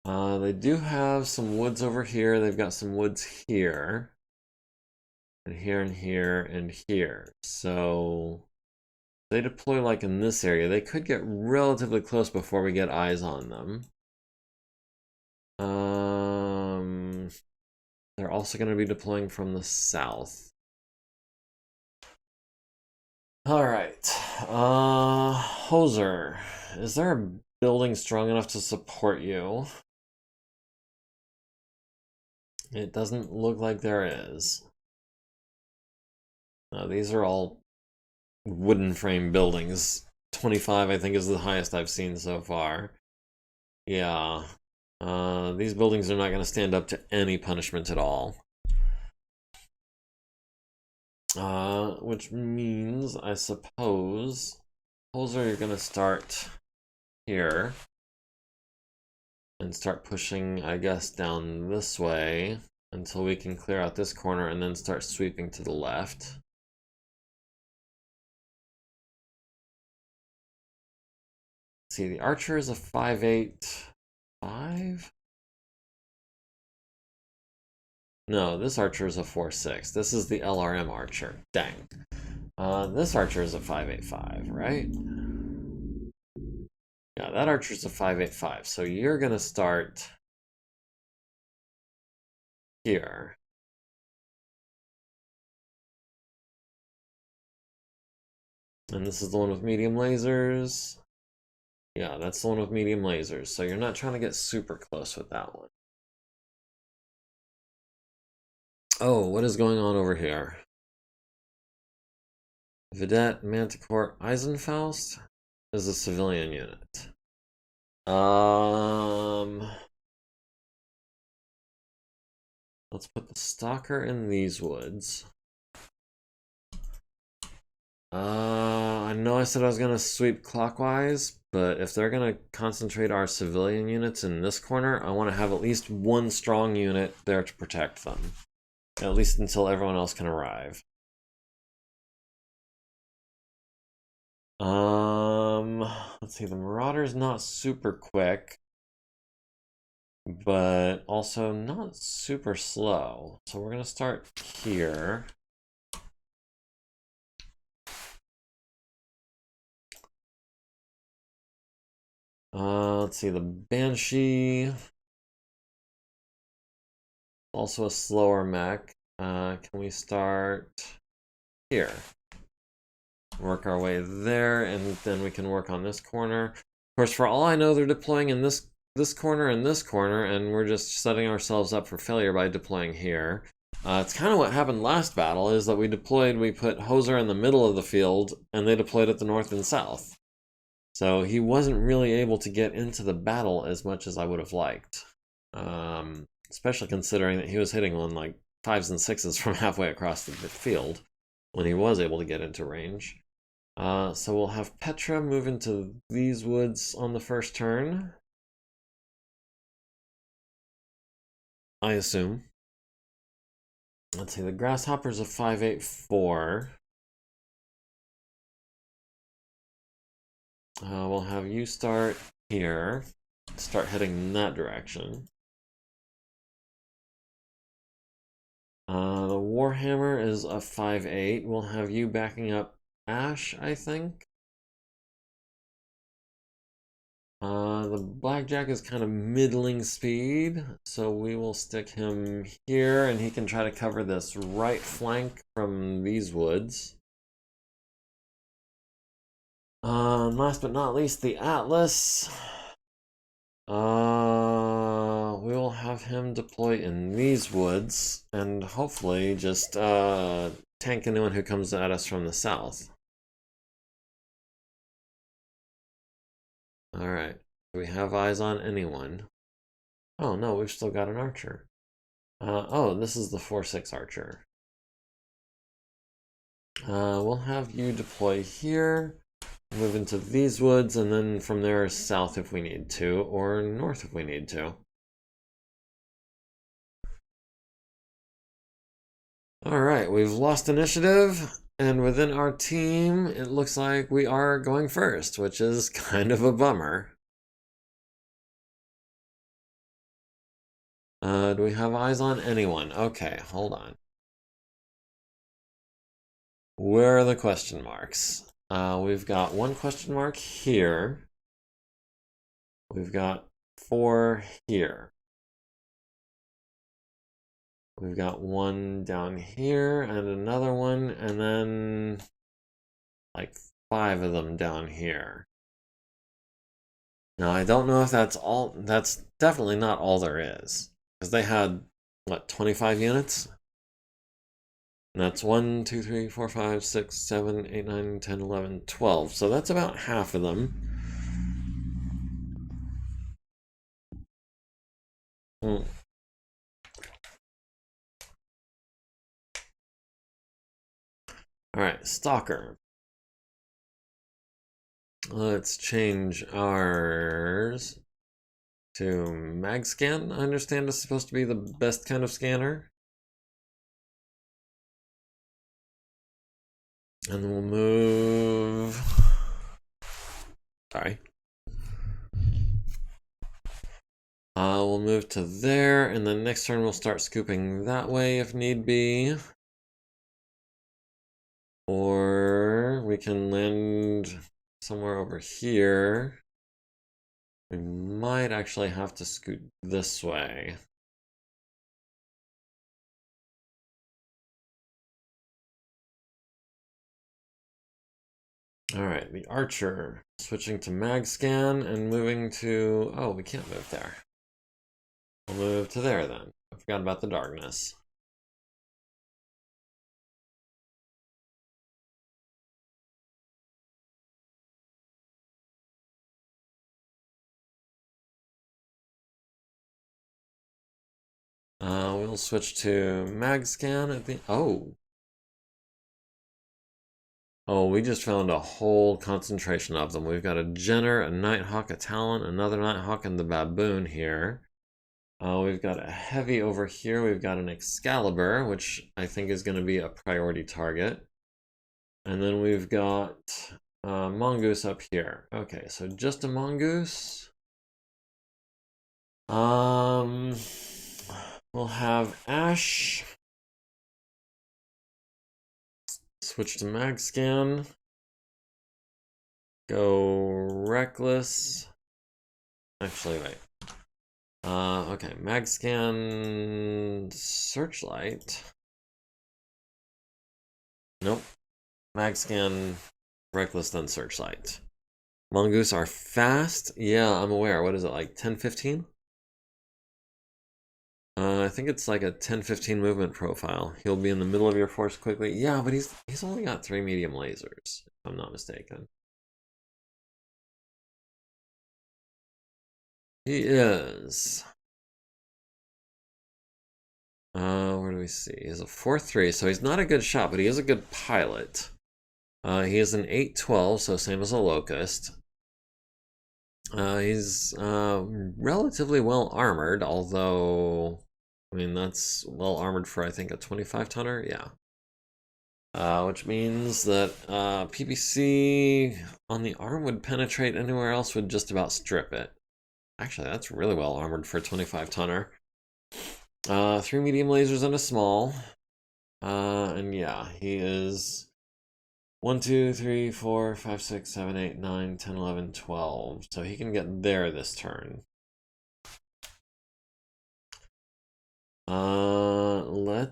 They do have some woods over here. They've got some woods here. And here and here and here. So they deploy like in this area. They could get relatively close before we get eyes on them. They're also going to be deploying from the south. Alright. Hoser. Is there a building strong enough to support you? It doesn't look like there is. No, these are all wooden frame buildings. 25, I think, is the highest I've seen so far. Yeah. These buildings are not going to stand up to any punishment at all. Which means, I suppose, Hoser, you're going to start here. And start pushing, I guess, down this way until we can clear out this corner and then start sweeping to the left. Let's see, the archer is a 5.8.5? No, this archer is a 4.6. This is the LRM archer. Dang. This archer is a 5.8.5, right? Yeah, that archer's a 5.8.5. So you're gonna start here. And this is the one with medium lasers. Yeah, that's the one with medium lasers. So you're not trying to get super close with that one. Oh, what is going on over here? Vedette Manticore Eisenfaust is a civilian unit. Let's put the stalker in these woods. I know I said I was gonna sweep clockwise, but if they're gonna concentrate our civilian units in this corner, I want to have at least 1 strong unit there to protect them. At least until everyone else can arrive. Let's see, the Marauder's not super quick, but also not super slow. So we're gonna start here. Let's see, the Banshee. Also a slower mech. Can we start here? Work our way there, and then we can work on this corner. Of course, for all I know, they're deploying in this corner and this corner, and we're just setting ourselves up for failure by deploying here. It's kind of what happened last battle, is that we put Hoser in the middle of the field, and they deployed at the north and south. So he wasn't really able to get into the battle as much as I would have liked. Especially considering that he was hitting on like 5s and 6s from halfway across the field when he was able to get into range. So we'll have Petra move into these woods on the first turn, I assume. Let's see, the Grasshopper's a 584. We'll have you start here. Start heading in that direction. The Warhammer is a 5-8. We'll have you backing up Ash, I think. The Blackjack is kind of middling speed, so we will stick him here, and he can try to cover this right flank from these woods. And last but not least, the Atlas. We will have him deploy in these woods, and hopefully just tank anyone who comes at us from the south. Alright, do we have eyes on anyone? Oh no, we've still got an archer. Oh, this is the 4-6 archer. We'll have you deploy here, move into these woods, and then from there south if we need to, or north if we need to. Alright, we've lost initiative, and within our team, it looks like we are going first, which is kind of a bummer. Do we have eyes on anyone? Okay, hold on. Where are the question marks? We've got 1 question mark here. We've got 4 here. We've got 1 down here and another one, and then like 5 of them down here. Now, I don't know if that's all. That's definitely not all there is, because they had, what, 25 units? And that's 1, 2, 3, 4, 5, 6, 7, 8, 9, 10, 11, 12. So that's about half of them. Hmm. Alright, Stalker. Let's change ours to MagScan. I understand is supposed to be the best kind of scanner. And then we'll move... Sorry. We'll move to there, and then next turn we'll start scooping that way if need be. Or we can land somewhere over here. We might actually have to scoot this way. Alright, the Archer. Switching to MagScan and moving to... Oh, we can't move there. We'll move to there then. I forgot about the darkness. We'll switch to MagScan at the... Oh! Oh, we just found a whole concentration of them. We've got a Jenner, a Nighthawk, a Talon, another Nighthawk, and the Baboon here. We've got a Heavy over here. We've got an Excalibur, which I think is going to be a priority target. And then we've got Mongoose up here. Okay, so just a Mongoose. We'll have Ash. Switch to MagScan. Go Reckless. Actually, wait. Okay, MagScan Searchlight. Nope. MagScan Reckless, then Searchlight. Mongoose are fast? Yeah, I'm aware. What is it, like 10-15? I think it's like a 10-15 movement profile. He'll be in the middle of your force quickly. Yeah, but he's only got 3 medium lasers, if I'm not mistaken. He is. Where do we see? He's a 4-3, so he's not a good shot, but he is a good pilot. He is an 8-12, so same as a Locust. He's relatively well armored, although, I mean, that's well armored for, I think, a 25 tonner. Yeah. Which means that PPC on the arm would penetrate, anywhere else would just about strip it. Actually, that's really well armored for a 25 tonner. 3 medium lasers and a small. And yeah, he is 1, 2, 3, 4, 5, 6, 7, 8, 9, 10, 11, 12. So he can get there this turn. I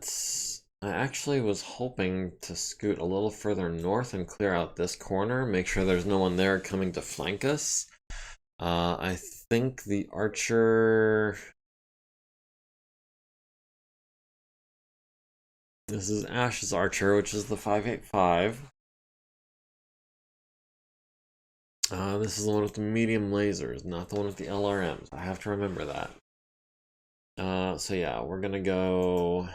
actually was hoping to scoot a little further north and clear out this corner, make sure there's no one there coming to flank us. I think the archer... This is Ash's archer, which is the 585. This is the one with the medium lasers, not the one with the LRMs. I have to remember that. So yeah, we're gonna go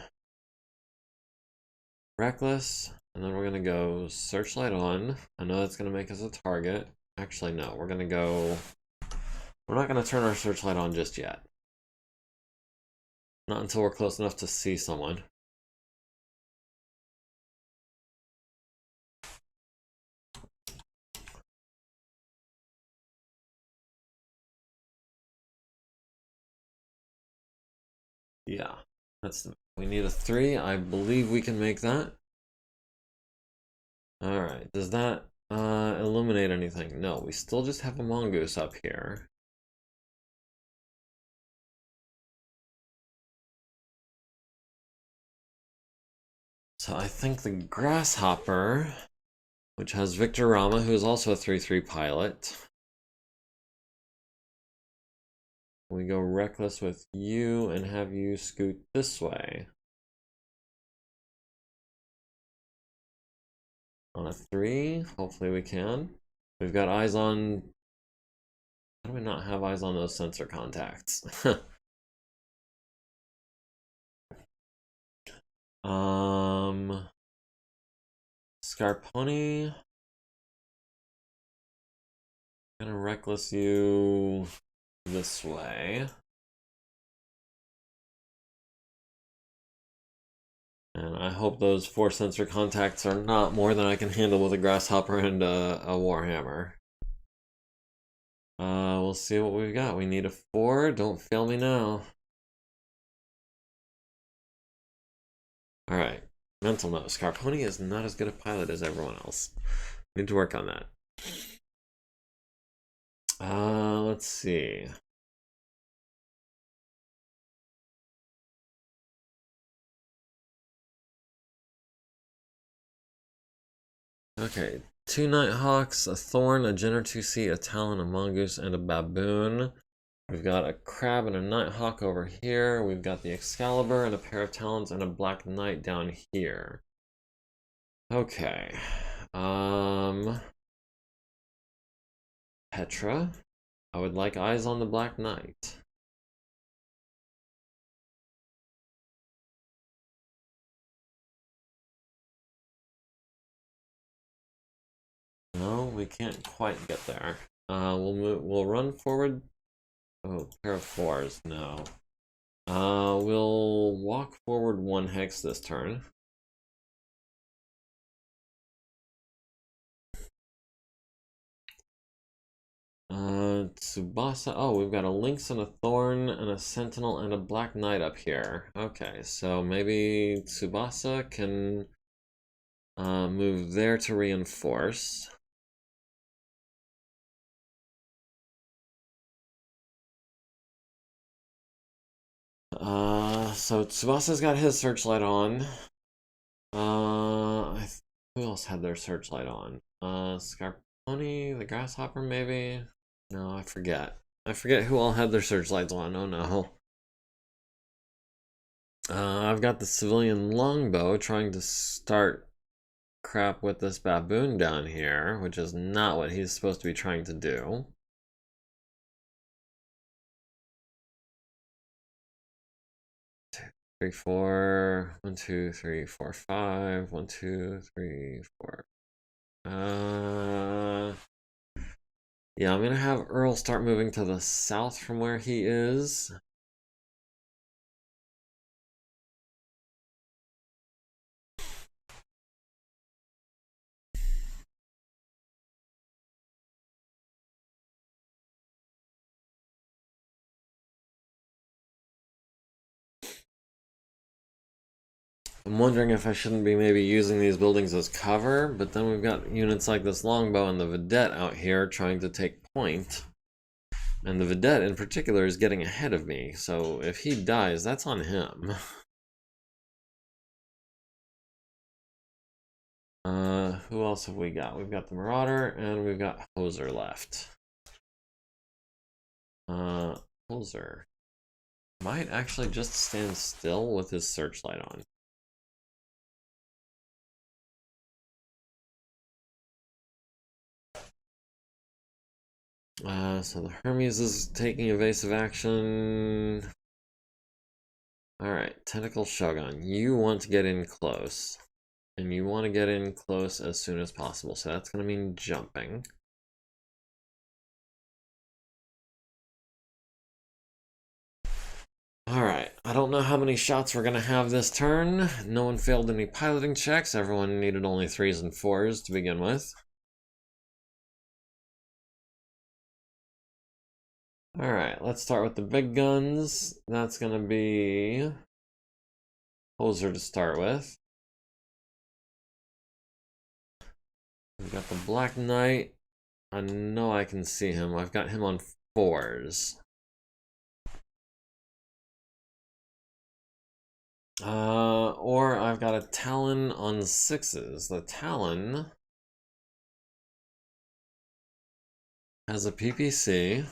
Reckless, and then we're gonna go Searchlight on. I know that's gonna make us a target. Actually, no, we're gonna go... We're not gonna turn our Searchlight on just yet. Not until we're close enough to see someone. Yeah, we need a 3. I believe we can make that. Alright, does that illuminate anything? No, we still just have a mongoose up here. So I think the grasshopper, which has Victor Rama, who is also a 3-3 pilot. We go Reckless with you and have you scoot this way. On a 3, hopefully we can. We've got eyes on... How do we not have eyes on those sensor contacts? Scarponi. Gonna Reckless you this way. And I hope those 4 sensor contacts are not more than I can handle with a grasshopper and a warhammer. We'll see what we've got. We need a 4. Don't fail me now. Alright. Mental note. Scarponi is not as good a pilot as everyone else. Need to work on that. Let's see. Okay, 2 Nighthawks, a Thorn, a Jenner 2C, a Talon, a Mongoose, and a Baboon. We've got a Crab and a Nighthawk over here. We've got the Excalibur and a pair of Talons and a Black Knight down here. Okay. Petra. I would like eyes on the Black Knight. No, we can't quite get there. We'll run forward. Oh, pair of 4s, no. We'll walk forward 1 hex this turn. Tsubasa. Oh, we've got a Lynx and a Thorn and a Sentinel and a Black Knight up here. Okay, so maybe Tsubasa can move there to reinforce. So Tsubasa's got his searchlight on. Who else had their searchlight on? Scarponi, the grasshopper, maybe? No, I forget. I forget who all had their searchlights on. Oh no. I've got the civilian longbow trying to start crap with this baboon down here, which is not what he's supposed to be trying to do. Three, four, 1, 2, 3, 4, 5, 1, 2, 3, 4. Yeah, I'm gonna have Earl start moving to the south from where he is. I'm wondering if I shouldn't be maybe using these buildings as cover, but then we've got units like this longbow and the vedette out here trying to take point. And the vedette in particular is getting ahead of me, so if he dies, that's on him. Who else have we got? We've got the Marauder and we've got Hoser left. Hoser might actually just stand still with his searchlight on. So the Hermes is taking evasive action. Alright, Tentacle Shogun, you want to get in close. And you want to get in close as soon as possible, so that's going to mean jumping. Alright, I don't know how many shots we're going to have this turn. No one failed any piloting checks. Everyone needed only 3s and 4s to begin with. Alright, let's start with the big guns. That's going to be Hoser to start with. We've got the Black Knight. I know I can see him. I've got him on 4s. Or I've got a Talon on 6s. The Talon has a PPC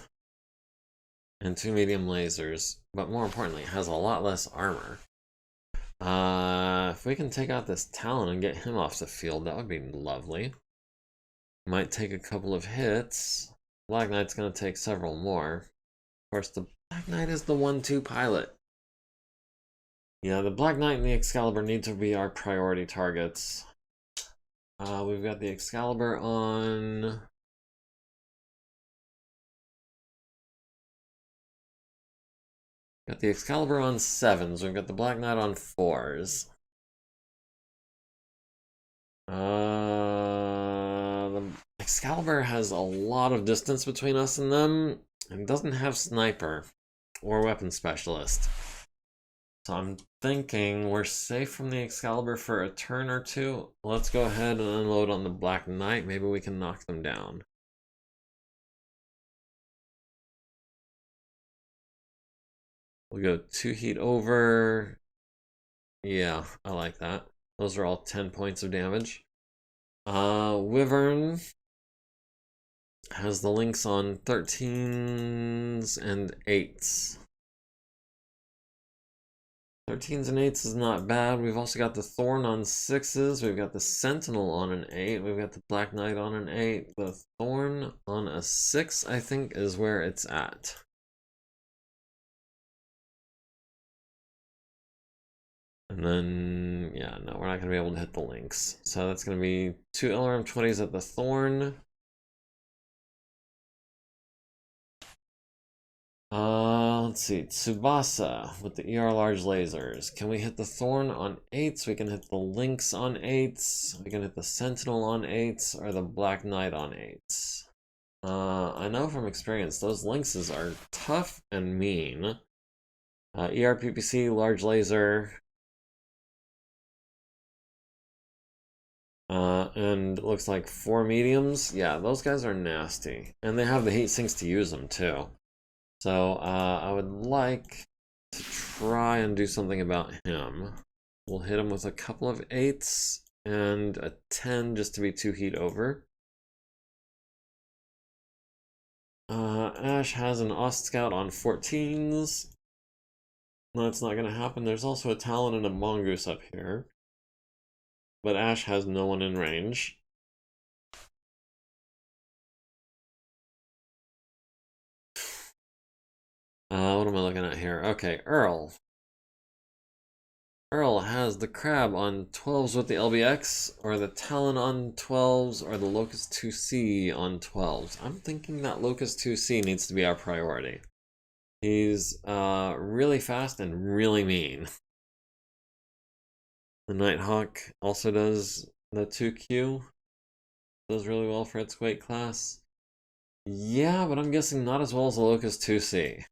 and 2 medium lasers, but more importantly, it has a lot less armor. If we can take out this Talon and get him off the field, that would be lovely. Might take a couple of hits. Black Knight's gonna take several more. Of course, the Black Knight is the 1-2 pilot. Yeah, the Black Knight and the Excalibur need to be our priority targets. We've got the Excalibur on... Got the Excalibur on 7s. We've got the Black Knight on 4s. The Excalibur has a lot of distance between us and them, and doesn't have Sniper or Weapon Specialist. So I'm thinking we're safe from the Excalibur for a turn or two. Let's go ahead and unload on the Black Knight. Maybe we can knock them down. We'll go 2 heat over. Yeah, I like that. Those are all 10 points of damage. Wyvern has the links on 13s and 8s. 13s and 8s is not bad. We've also got the Thorn on 6s. We've got the Sentinel on an 8. We've got the Black Knight on an 8. The Thorn on a 6, I think, is where it's at. And then, yeah, no, we're not going to be able to hit the links. So that's going to be 2 LRM-20s at the Thorn. Let's see, Tsubasa with the ER large lasers. Can we hit the Thorn on 8s? We can hit the Lynx on 8s. We can hit the Sentinel on 8s, or the Black Knight on 8s. I know from experience, those Lynxes are tough and mean. ER PPC, large laser. And it looks like 4 mediums. Yeah, those guys are nasty. And they have the heat sinks to use them, too. So, I would like to try and do something about him. We'll hit him with a couple of 8s and a 10 just to be 2 heat over. Ash has an Ost Scout on 14s. That's not gonna happen. There's also a Talon and a Mongoose up here. But Ash has no one in range. What am I looking at here? Okay, Earl. Earl has the Crab on 12s with the LBX, or the Talon on 12s, or the Locust 2C on 12s. I'm thinking that Locust 2C needs to be our priority. He's really fast and really mean. The Nighthawk also does the 2Q. Does really well for its weight class. Yeah, but I'm guessing not as well as the Locust 2C.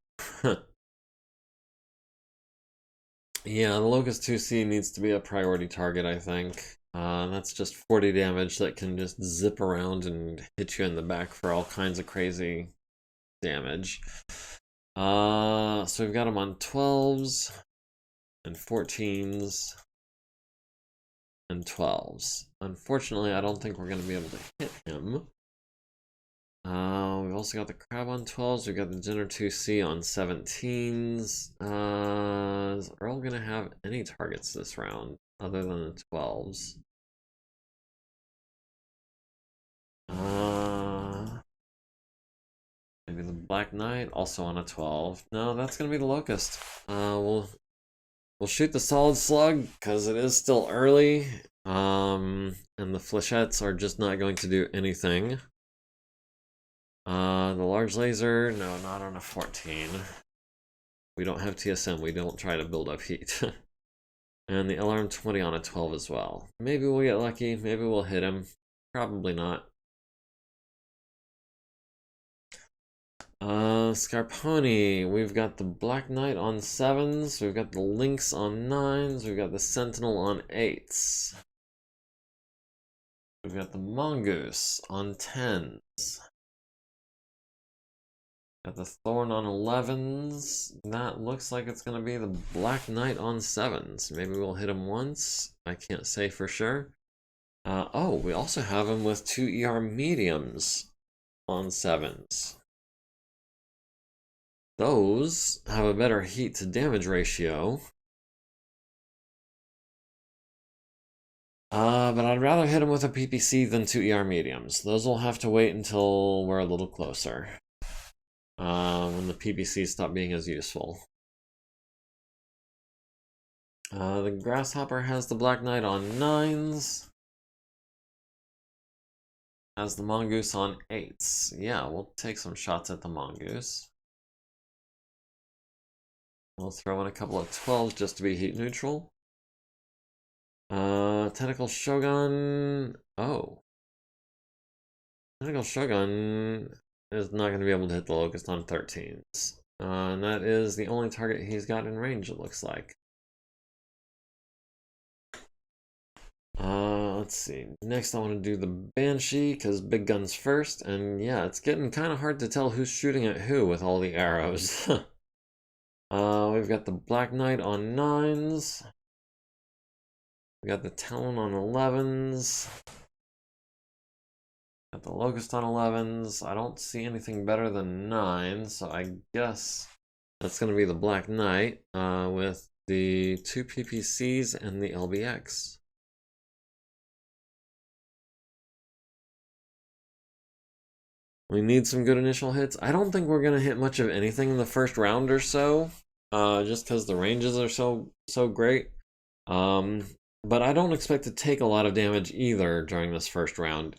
Yeah, the Locust 2C needs to be a priority target, I think. That's just 40 damage that can just zip around and hit you in the back for all kinds of crazy damage. So we've got him on 12s and 14s and 12s. Unfortunately, I don't think we're going to be able to hit him. We've also got the Crab on 12s. We've got the Jenner 2C on 17s. Is Earl going to have any targets this round other than the 12s? Maybe the Black Knight, also on a 12. No, that's going to be the Locust. We'll shoot the Solid Slug, because it is still early. And the Flechettes are just not going to do anything. The large laser, no, not on a 14. We don't have TSM, we don't try to build up heat. And the LRM 20 on a 12 as well. Maybe we'll get lucky, maybe we'll hit him. Probably not. Scarponi, we've got the Black Knight on 7s, we've got the Lynx on 9s, we've got the Sentinel on 8s. We've got the Mongoose on 10s. Got the Thorn on 11s. That looks like it's going to be the Black Knight on 7s. Maybe we'll hit him once. I can't say for sure. Oh, we also have him with 2 ER mediums on 7s. Those have a better heat to damage ratio. But I'd rather hit him with a PPC than 2 ER mediums. Those will have to wait until we're a little closer. When the PPCs stop being as useful. The Grasshopper has the Black Knight on 9s. Has the Mongoose on 8s. Yeah, we'll take some shots at the Mongoose. We'll throw in a couple of 12s just to be heat neutral. Tentacle Shogun. Oh. Tentacle Shogun is not going to be able to hit the Locust on 13s. And that is the only target he's got in range, it looks like. Let's see. Next I want to do the Banshee, because big guns first. And yeah, it's getting kind of hard to tell who's shooting at who with all the arrows. We've got the Black Knight on 9s. We got the Talon on 11s. Got the Locust on 11s. I don't see anything better than 9, so I guess that's going to be the Black Knight with the 2 PPCs and the LBX. We need some good initial hits. I don't think we're going to hit much of anything in the first round or so, just because the ranges are so great. But I don't expect to take a lot of damage either during this first round.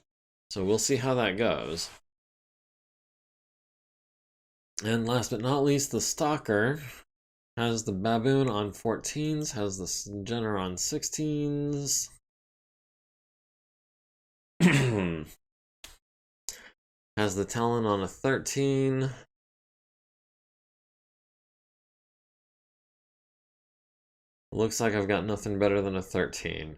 So we'll see how that goes. And last but not least, the Stalker has the Baboon on 14s, has the Jenner on 16s. Has the Talon on a 13. Looks like I've got nothing better than a 13.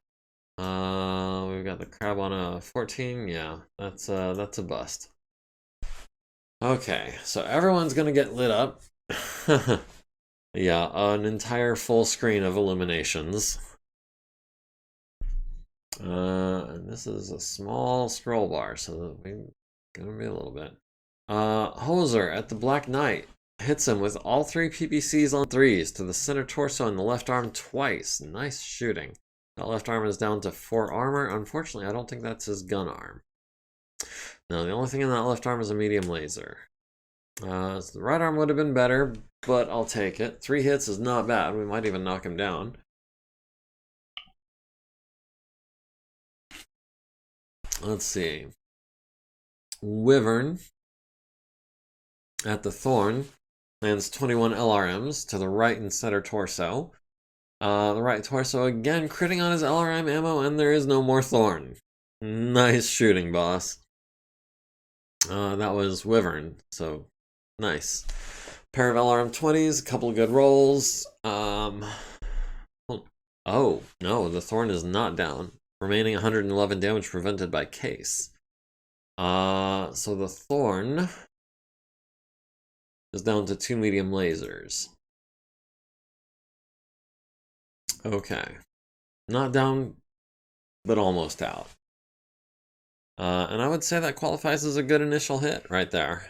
We've got the Crab on a 14. Yeah, that's a bust. Okay, so everyone's gonna get lit up. Yeah, an entire full screen of eliminations. And this is a small scroll bar, so we're gonna be a little bit. Hoser at the Black Knight Hits him with all 3 PPCs on 3s to the center torso and the left arm twice. Nice shooting. That left arm is down to 4 armor. Unfortunately, I don't think that's his gun arm. No, the only thing in that left arm is a medium laser. So the right arm would have been better, but I'll take it. 3 hits is not bad. We might even knock him down. Let's see. Wyvern at the Thorn lands 21 LRMs to the right and center torso. The right torso again critting on his LRM ammo, and there is no more Thorn. Nice shooting, boss. That was Wyvern, so nice. Pair of LRM 20s, a couple of good rolls. Oh, no, the Thorn is not down. Remaining 111 damage prevented by Case. So the Thorn is down to 2 medium lasers. Okay. Not down, but almost out. And I would say that qualifies as a good initial hit right there.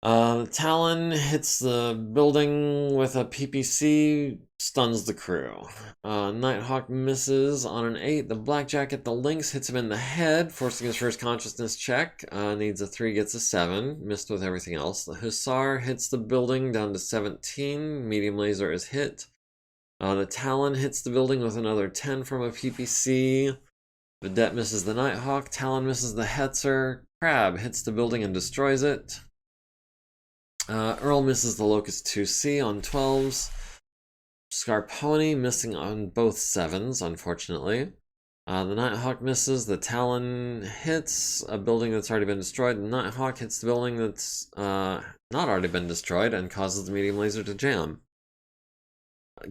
The Talon hits the building with a PPC, stuns the crew. Nighthawk misses on an 8. The Blackjack at the Lynx hits him in the head, forcing his first consciousness check. Needs a 3, gets a 7. Missed with everything else. The Hussar hits the building down to 17. Medium laser is hit. The Talon hits the building with another 10 from a PPC. Vedette misses the Nighthawk. Talon misses the Hetzer. Crab hits the building and destroys it. Earl misses the Locust 2C on 12s. Scarponi missing on both 7s, unfortunately. The Nighthawk misses. The Talon hits a building that's already been destroyed. The Nighthawk hits the building that's not already been destroyed and causes the medium laser to jam.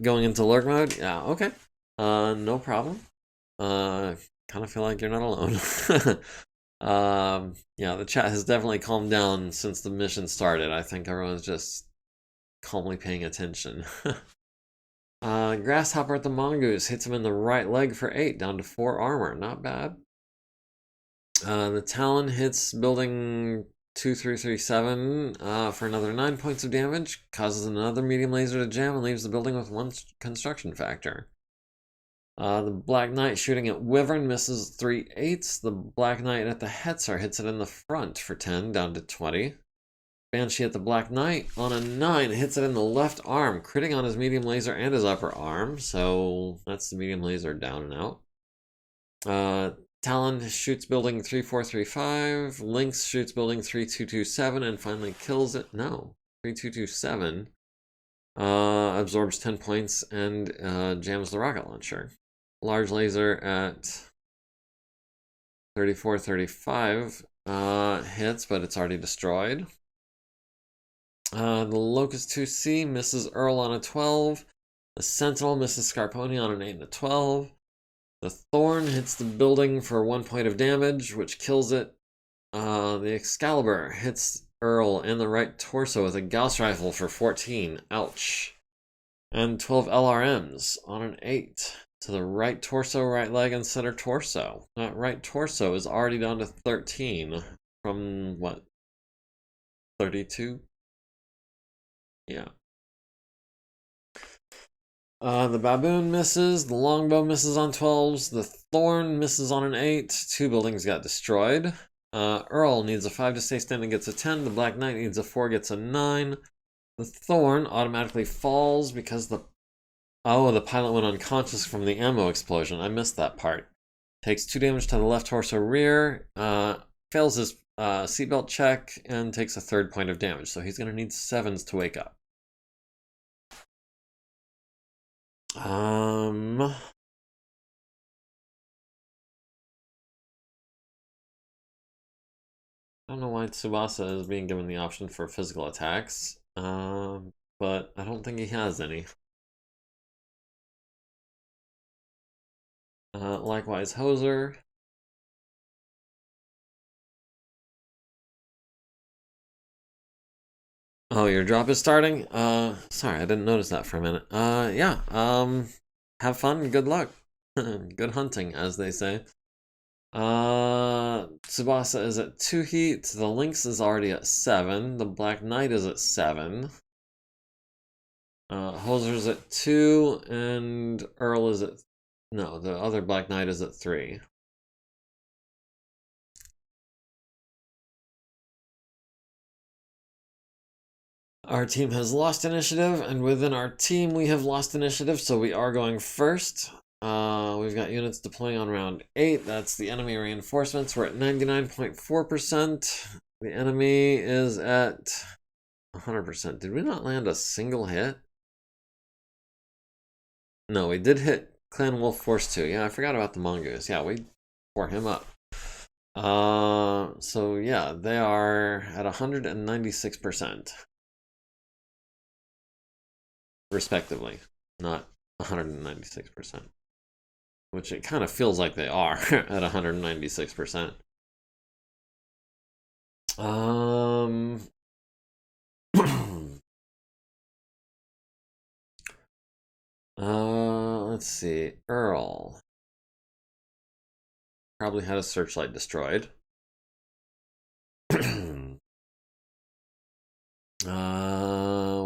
Going into lurk mode? Yeah, okay. No problem. Kind of feel like you're not alone. Yeah, the chat has definitely calmed down since the mission started. I think everyone's just calmly paying attention. Grasshopper at the Mongoose hits him in the right leg for 8, down to 4 armor. Not bad. The Talon hits building 2337 for another 9 points of damage, causes another medium laser to jam, and leaves the building with 1 construction factor. The Black Knight shooting at Wyvern misses 3 8s. The Black Knight at the Hetzer hits it in the front for 10, down to 20. Banshee at the Black Knight on a 9 hits it in the left arm, critting on his medium laser and his upper arm. So that's the medium laser down and out. Talon shoots building 3435. Lynx shoots building 3227 and finally kills it. No, 3227. Absorbs 10 points and jams the rocket launcher. Large laser at 3435 hits, but it's already destroyed. The Locust 2C misses Earl on a 12. The Sentinel misses Scarponi on an 8 and a 12. The Thorn hits the building for 1 point of damage, which kills it. The Excalibur hits Earl in the right torso with a Gauss rifle for 14. Ouch. And 12 LRMs on an 8 to the right torso, right leg, and center torso. That right torso is already down to 13 from, what, 32? Yeah. The Baboon misses. The Longbow misses on 12s. The Thorn misses on an 8. 2 buildings got destroyed. Earl needs a 5 to stay standing, gets a 10. The Black Knight needs a 4, gets a 9. The Thorn automatically falls because the pilot went unconscious from the ammo explosion. I missed that part. Takes 2 damage to the left torso rear. Fails his seatbelt check and takes a 3rd point of damage. So he's going to need 7s to wake up. I don't know why Tsubasa is being given the option for physical attacks, but I don't think he has any. Likewise, Hoser. Oh, your drop is starting? Sorry, I didn't notice that for a minute. Yeah, have fun, good luck. Good hunting, as they say. Tsubasa is at 2 heat. The Lynx is already at 7. The Black Knight is at 7. Hoser's at 2, and Earl is at... No, the other Black Knight is at 3. Our team has lost initiative, and within our team we have lost initiative, so we are going first. We've got units deploying on round 8. That's the enemy reinforcements. We're at 99.4%. The enemy is at 100%. Did we not land a single hit? No, we did hit Clan Wolf Force 2. Yeah, I forgot about the Mongoose. Yeah, we tore him up. So yeah, they are at 196%. Respectively, not 196%. Which it kind of feels like they are at 196%. Let's see. Earl probably had a searchlight destroyed.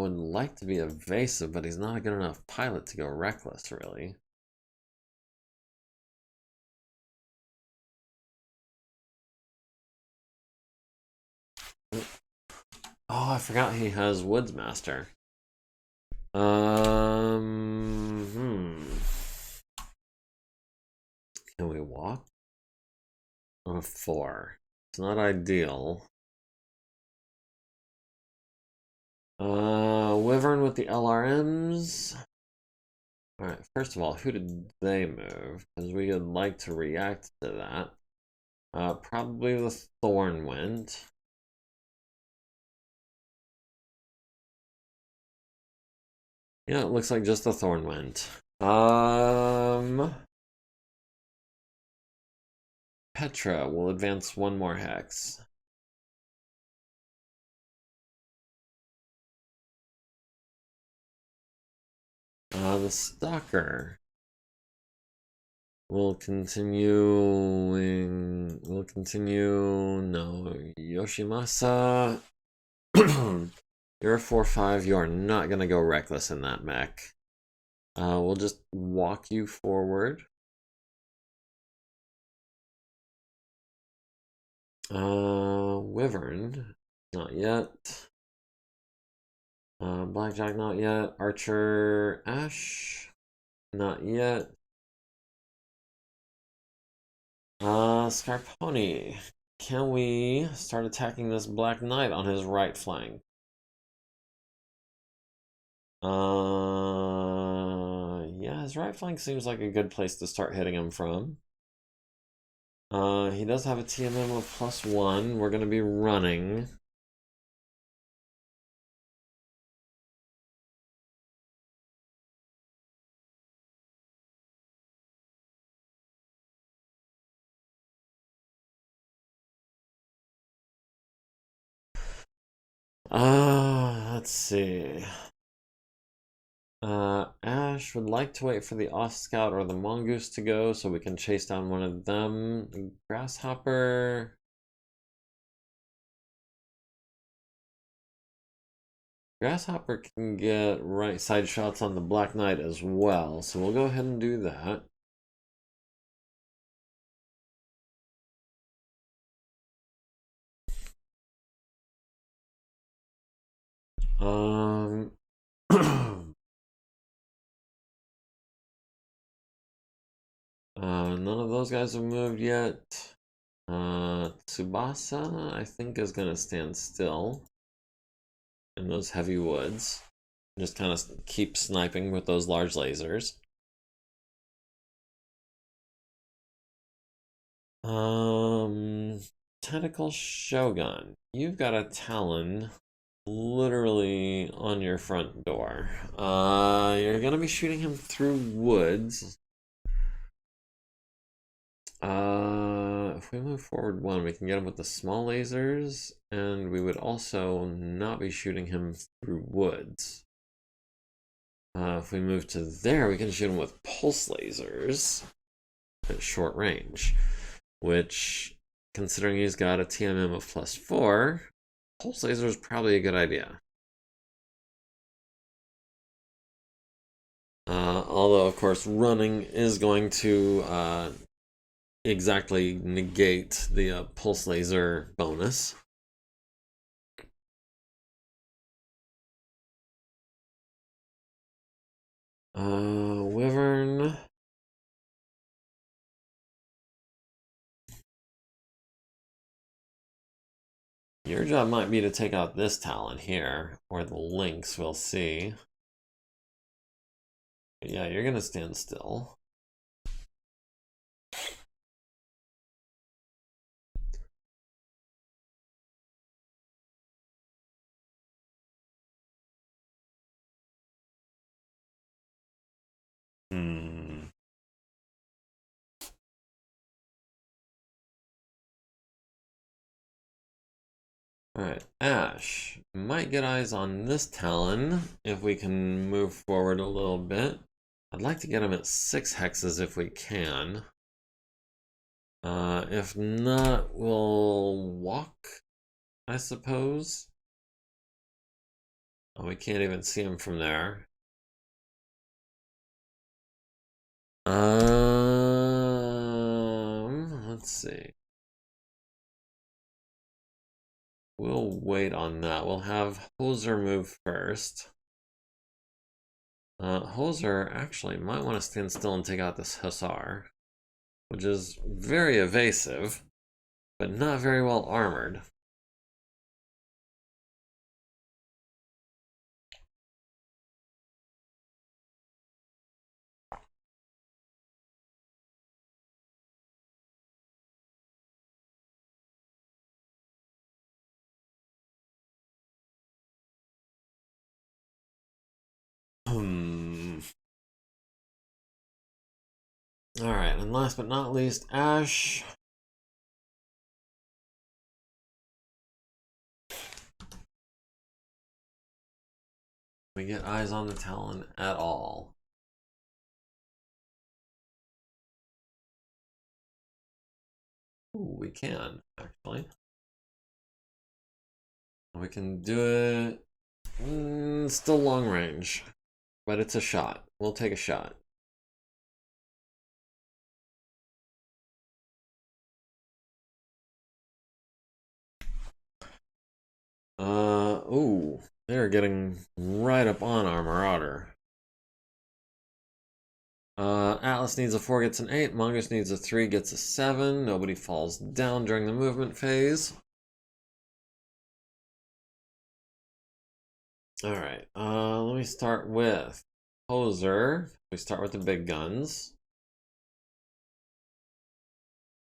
Would like to be evasive, but he's not a good enough pilot to go reckless, really. Oh, I forgot he has Woodsmaster. Can we walk? On a 4. It's not ideal. Wyvern with the LRMs. Alright, first of all, who did they move? Because we would like to react to that. Probably the Thorn went. Yeah, it looks like just the Thorn went. Petra will advance 1 more hex. The Stalker will continue. No, Yoshimasa. You're a 4-5. You are not gonna go reckless in that mech. We'll just walk you forward. Wyvern, not yet. Blackjack, not yet. Archer, Ash, not yet. Scarponi, can we start attacking this Black Knight on his right flank? Yeah, his right flank seems like a good place to start hitting him from. He does have a TMM of +1. We're gonna be running. Let's see. Ash would like to wait for the Off Scout or the Mongoose to go so we can chase down one of them. Grasshopper. Grasshopper can get right side shots on the Black Knight as well, so we'll go ahead and do that. None of those guys have moved yet. Tsubasa, I think, is gonna stand still in those heavy woods. Just kind of keep sniping with those large lasers. Tentacle Shogun. You've got a Talon literally on your front door. You're gonna be shooting him through woods. If we move forward 1, we can get him with the small lasers, and we would also not be shooting him through woods. If we move to there, we can shoot him with pulse lasers at short range. which, considering he's got a TMM of +4, pulse laser is probably a good idea. Although, of course, running is going to exactly negate the pulse laser bonus. Wyvern. Your job might be to take out this talent here, or the lynx, we'll see. But yeah, you're gonna stand still. Alright, Ash. Might get eyes on this Talon if we can move forward a little bit. I'd like to get him at 6 hexes if we can. If not, we'll walk, I suppose. Oh, we can't even see him from there. Let's see. We'll wait on that. We'll have Hoser move first. Hoser actually might want to stand still and take out this Hussar, which is very evasive, but not very well armored. Alright, and last but not least, Ash. We get eyes on the Talon at all. Ooh, we can, actually. We can do it. Still long range, but it's a shot. We'll take a shot. Ooh, they're getting right up on our Marauder. Atlas needs a 4, gets an 8. Mongoose needs a 3, gets a 7. Nobody falls down during the movement phase. Alright, let me start with Hoser. We start with the big guns.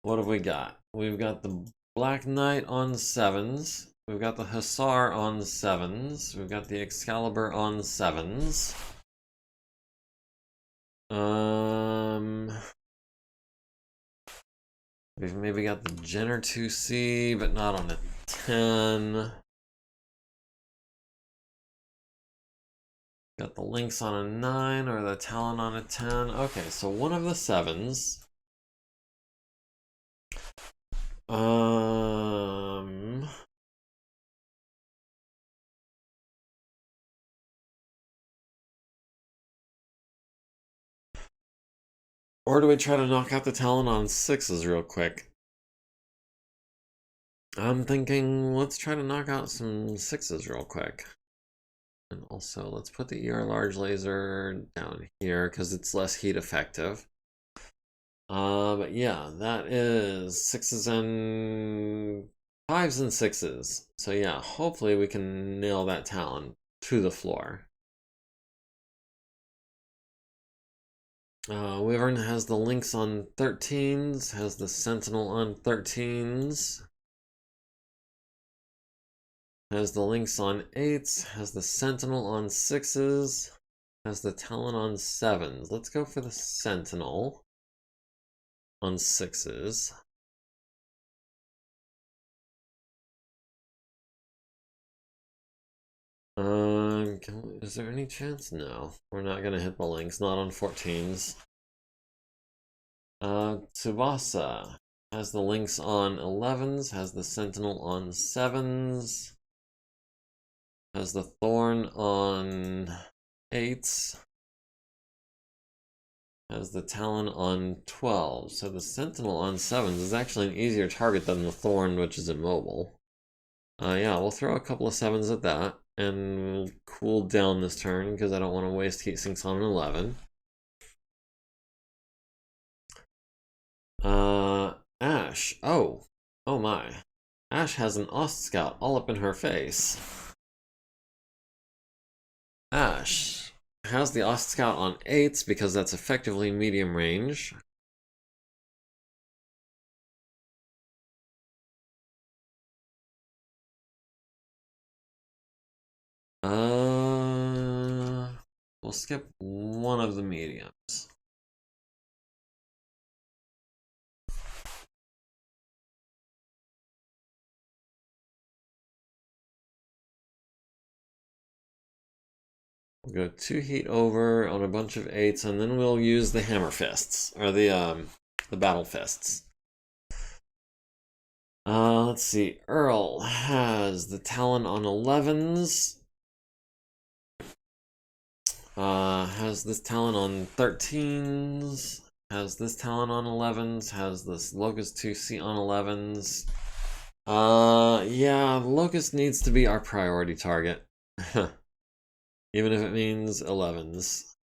What have we got? We've got the Black Knight on 7s. We've got the Hussar on 7s. We've got the Excalibur on 7s. We've maybe got the Jenner 2C, but not on a 10. Got the Lynx on a 9 or the Talon on a 10. Okay, so one of the 7s. Or do we try to knock out the Talon on 6s real quick? I'm thinking let's try to knock out some 6s real quick. And also let's put the ER large laser down here because it's less heat effective. But yeah, that is 6s and 5s and 6s. So yeah, hopefully we can nail that Talon to the floor. Wyvern has the Lynx on 13s, has the Sentinel on 13s, has the Lynx on 8s, has the Sentinel on 6s, has the Talon on 7s. Let's go for the Sentinel on 6s. Is there any chance? No, we're not gonna hit the Lynx, not on 14s. Tsubasa. has the Lynx on 11s, has the Sentinel on 7s, has the Thorn on 8s, has the Talon on 12. So the Sentinel on 7s is actually an easier target than the Thorn, which is immobile. Yeah, we'll throw a couple of 7s at that, and we'll cool down this turn, because I don't want to waste heat sinks on an 11. Ash. Oh my. Ash has an Ost Scout all up in her face. Ash has the Ost Scout on 8s because that's effectively medium range. We'll skip one of the mediums. We'll go 2 heat over on a bunch of 8s, and then we'll use the hammer fists, or the battle fists. Let's see. Earl has the Talon on 11s. Has this Talon on 13s. Has this Talon on 11s. Has this Locust 2C on 11s. Yeah, Locust needs to be our priority target. Even if it means 11s.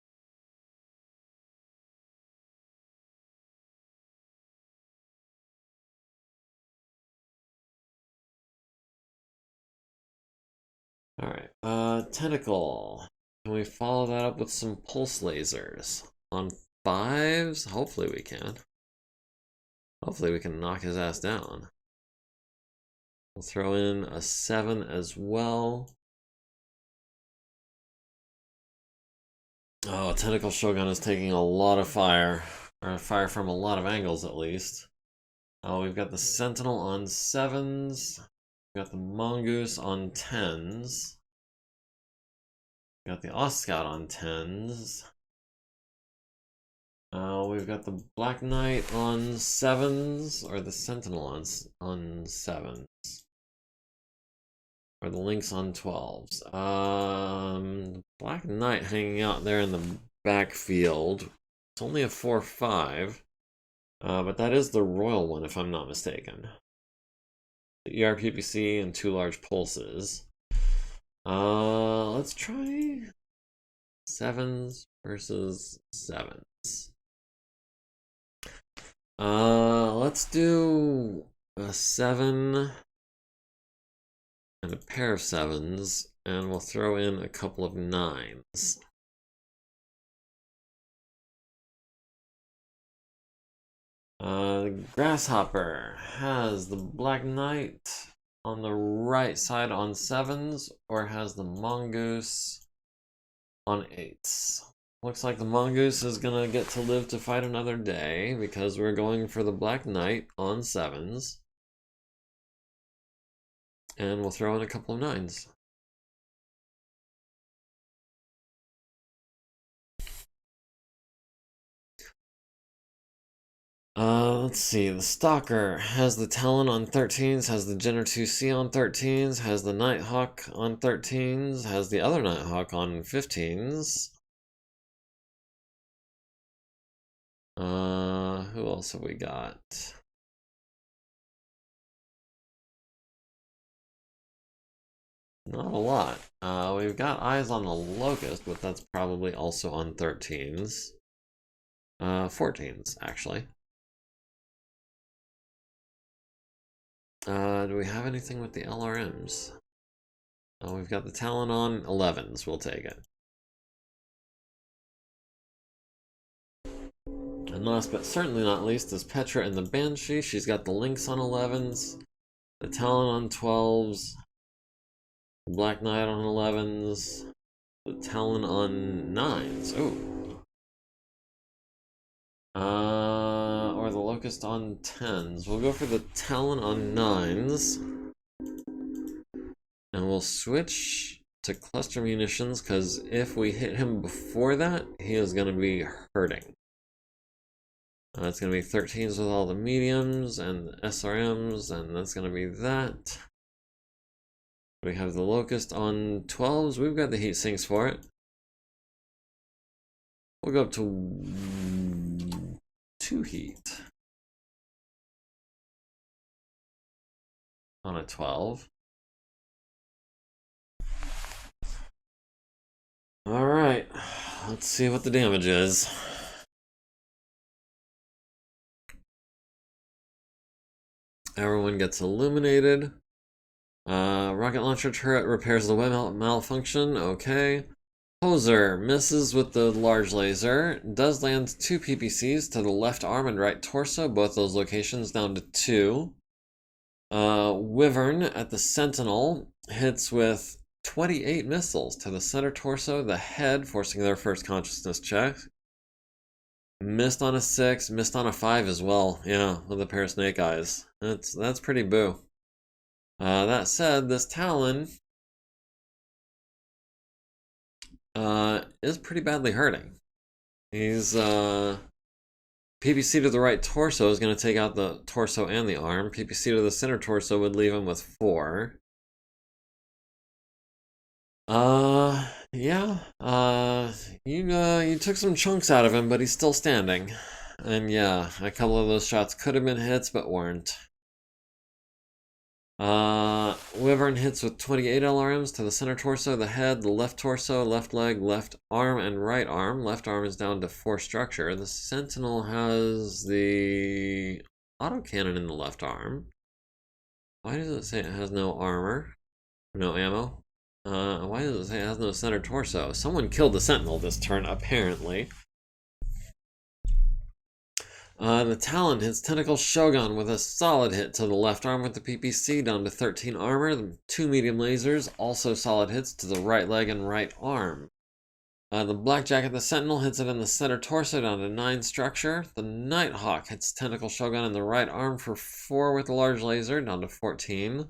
Alright, Tentacle. Can we follow that up with some pulse lasers? On 5s? Hopefully we can. Hopefully we can knock his ass down. We'll throw in a 7 as well. Oh, Tentacle Shogun is taking a lot of fire. Or fire from a lot of angles, at least. Oh, we've got the Sentinel on 7s. We've got the Mongoose on 10s. We've got the Ost Scout on 10s. We've got the Black Knight on 7s, or the Sentinel on 7s. Or the Lynx on 12s. Black Knight hanging out there in the backfield. It's only a 4-5. But that is the Royal one, if I'm not mistaken. The ERPPC and 2 large pulses. Let's try 7s versus 7s. Let's do a 7 and a pair of 7s, and we'll throw in a couple of 9s. Grasshopper has the Black Knight on the right side on 7s, or has the Mongoose on 8s. Looks like the Mongoose is gonna get to live to fight another day, because we're going for the Black Knight on 7s. And we'll throw in a couple of 9s. Let's see. The Stalker has the Talon on 13s, has the Jenner 2C on 13s, has the Nighthawk on 13s, has the other Nighthawk on 15s. Who else have we got? Not a lot. We've got eyes on the Locust, but that's probably also on 13s. 14s, actually. Do we have anything with the LRMs? Oh, we've got the Talon on 11s. We'll take it. And last but certainly not least is Petra in the Banshee. She's got the Lynx on 11s, the Talon on 12s, the Black Knight on 11s, the Talon on 9s. Ooh. Or the Locust on 10s. We'll go for the Talon on 9s. And we'll switch to cluster munitions, because if we hit him before that, he is going to be hurting. It's going to be 13s with all the mediums and the SRMs, and that's going to be that. We have the Locust on 12s. We've got the heat sinks for it. We'll go up to 2 heat on a 12. All right, let's see what the damage is. Everyone gets illuminated. Rocket launcher turret repairs the web malfunction. Okay. Hoser misses with the large laser. Does land 2 PPCs to the left arm and right torso. Both those locations down to 2. Wyvern at the Sentinel hits with 28 missiles to the center torso, the head, forcing their first consciousness check. Missed on a 6, missed on a 5 as well. Yeah, with a pair of snake eyes. That's pretty boo. That said, this Talon is pretty badly hurting. He's PPC to the right torso is going to take out the torso and the arm. PPC to the center torso would leave him with 4. Yeah. You took some chunks out of him, but he's still standing. And yeah, a couple of those shots could have been hits, but weren't. Wyvern hits with 28 LRMs to the center torso, the head, the left torso, left leg, left arm, and right arm. Left arm is down to 4 structure. The Sentinel has the autocannon in the left arm. Why does it say it has no armor? No ammo? Why does it say it has no center torso? Someone killed the Sentinel this turn, apparently. The Talon hits Tentacle Shogun with a solid hit to the left arm with the PPC, down to 13 armor. 2 medium lasers, also solid hits to the right leg and right arm. The Blackjack at the Sentinel hits it in the center torso, down to 9 structure. The Nighthawk hits Tentacle Shogun in the right arm for 4 with a large laser, down to 14.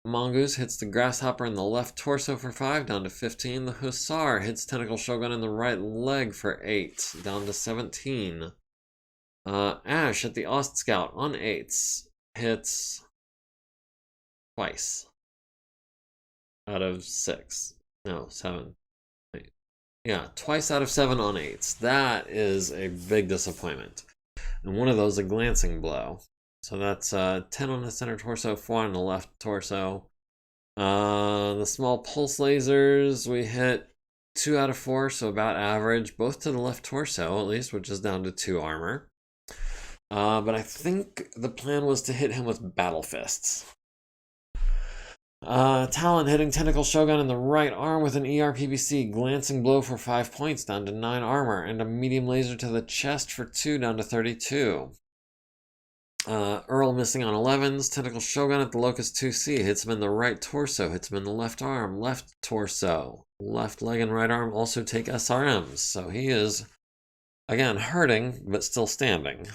Mongoose hits the Grasshopper in the left torso for 5, down to 15. The Hussar hits Tentacle Shogun in the right leg for 8, down to 17. Ash at the Ost Scout on 8s hits twice out of 6. No, 7. Wait. Yeah, twice out of 7 on 8s. That is a big disappointment. And one of those a glancing blow. So that's 10 on the center torso, 4 on the left torso. The small pulse lasers, we hit 2 out of 4, so about average, both to the left torso at least, which is down to 2 armor. But I think the plan was to hit him with battle fists. Talon hitting Tentacle Shogun in the right arm with an ER PPC, glancing blow for 5 points, down to 9 armor, and a medium laser to the chest for 2, down to 32. Earl missing on 11s. Tentacle Shogun at the Locust 2C hits him in the right torso, hits him in the left arm, left torso, left leg and right arm also take SRMs. So he is, again, hurting, but still standing.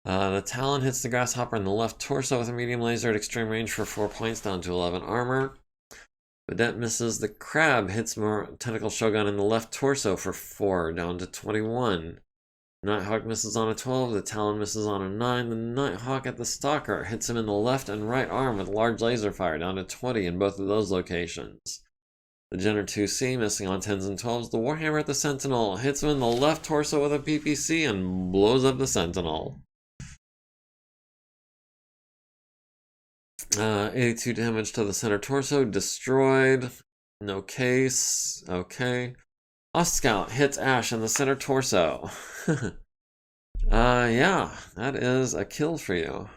The Talon hits the Grasshopper in the left torso with a medium laser at extreme range for 4 points, down to 11 armor. Vedette misses the Crab, hits Tentacle Shogun in the left torso for 4, down to 21. Nighthawk misses on a 12, the Talon misses on a 9. The Nighthawk at the Stalker hits him in the left and right arm with large laser fire, down to 20 in both of those locations. The Jenner 2C missing on 10s and 12s. The Warhammer at the Sentinel hits him in the left torso with a PPC and blows up the Sentinel. 82 damage to the center torso, destroyed. No case. Okay. Ost Scout hits Ash in the center torso. Yeah, that is a kill for you.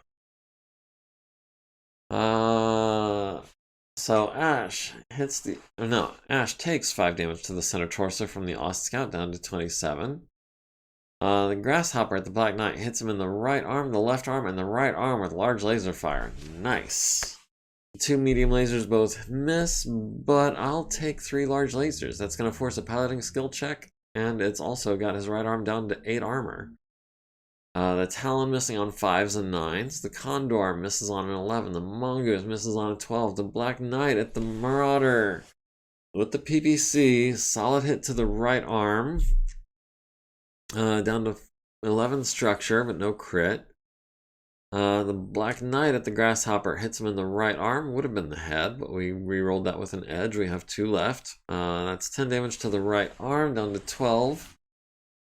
So Ash hits the, no, Ash takes 5 damage to the center torso from the Ost Scout, down to 27. The Grasshopper at the Black Knight hits him in the right arm, the left arm, and the right arm with large laser fire. Nice. 2 medium lasers both miss, but I'll take 3 large lasers. That's going to force a piloting skill check, and it's also got his right arm down to 8 armor. The Talon missing on 5s and 9s. The Condor misses on an 11. The Mongoose misses on a 12. The Black Knight at the Marauder with the PPC. Solid hit to the right arm. Down to 11 structure, but no crit. The Black Knight at the Grasshopper hits him in the right arm. Would have been the head, but we re-rolled that with an edge. We have 2 left. That's 10 damage to the right arm, down to 12.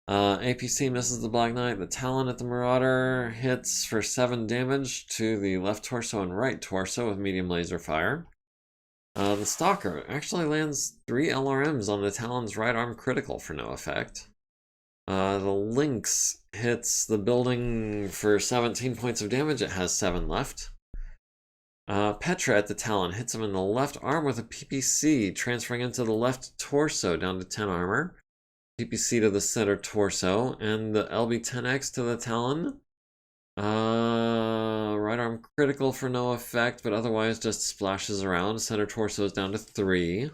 APC misses the Black Knight. The Talon at the Marauder hits for 7 damage to the left torso and right torso with medium laser fire. The Stalker actually lands 3 LRMs on the Talon's right arm critical for no effect. The Lynx hits the building for 17 points of damage. It has 7 left. Petra at the Talon hits him in the left arm with a PPC, transferring into the left torso down to 10 armor. PPC to the center torso, and the LB-10X to the Talon. Right arm critical for no effect, but otherwise just splashes around. Center torso is down to 3.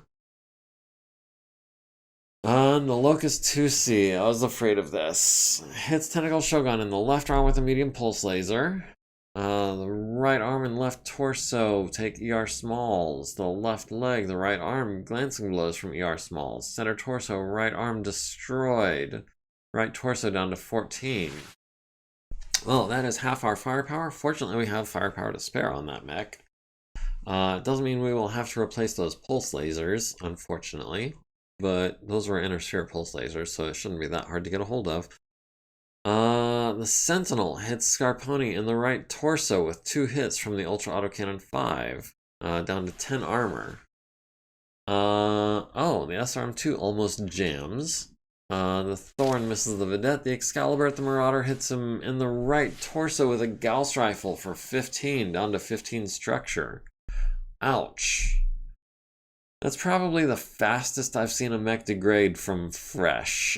The Locust 2C, I was afraid of this. Hits Tentacle Shogun in the left arm with a medium pulse laser. The right arm and left torso take ER smalls. The left leg, the right arm, glancing blows from ER smalls. Center torso, right arm destroyed. Right torso down to 14. Well, that is half our firepower. Fortunately, we have firepower to spare on that mech. It doesn't mean we will have to replace those pulse lasers, unfortunately. But those were inner sphere pulse lasers, so it shouldn't be that hard to get a hold of. The Sentinel hits Scarponi in the right torso with 2 hits from the Ultra Autocannon 5, down to 10 armor. Oh, the SRM2 almost jams. The Thorn misses the Vedette. The Excalibur at the Marauder hits him in the right torso with a Gauss rifle for 15, down to 15 structure. Ouch. That's probably the fastest I've seen a mech degrade from fresh.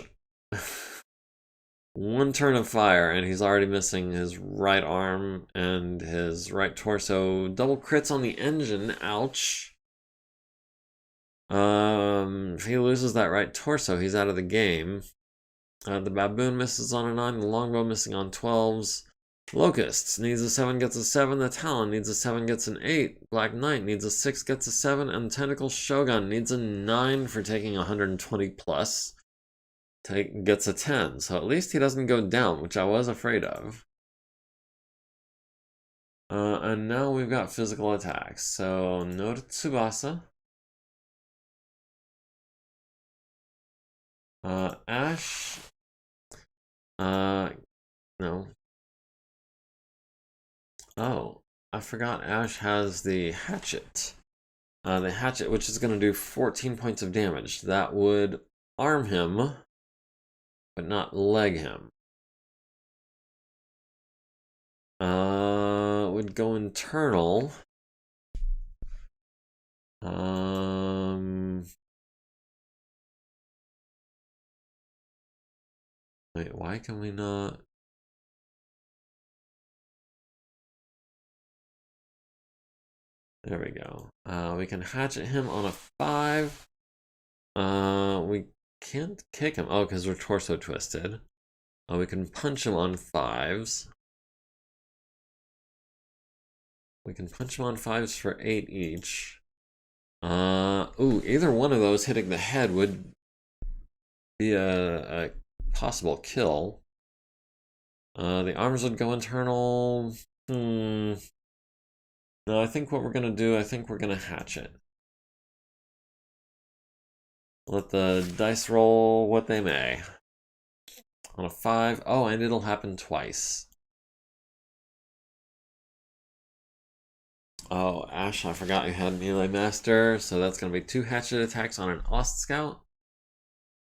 1 turn of fire, and he's already missing his right arm and his right torso. Double crits on the engine. Ouch. If he loses that right torso, he's out of the game. The Baboon misses on a 9. The Longbow missing on 12s. Locust needs a 7, gets a 7. The Talon needs a 7, gets an 8. Black Knight needs a 6, gets a 7. And Tentacle Shogun needs a 9 for taking 120 plus. Gets a 10. So at least he doesn't go down, which I was afraid of. And now we've got physical attacks. So no to Tsubasa. Ash. No. Oh, I forgot Ash has the hatchet. The hatchet, which is going to do 14 points of damage. That would arm him, but not leg him. Would go internal. Wait, why can we not? There we go. We can hatchet him on a 5. We can't kick him. Oh, because we're torso twisted. We can punch him on 5s. We can punch him on 5s for 8 each. Ooh, either one of those hitting the head would be a possible kill. The arms would go internal. No, I think what we're gonna do, I think we're gonna hatch it. Let the dice roll what they may. On a 5. Oh, and it'll happen twice. Oh, Ash, I forgot you had Melee Master, so that's gonna be 2 hatchet attacks on an Ost Scout.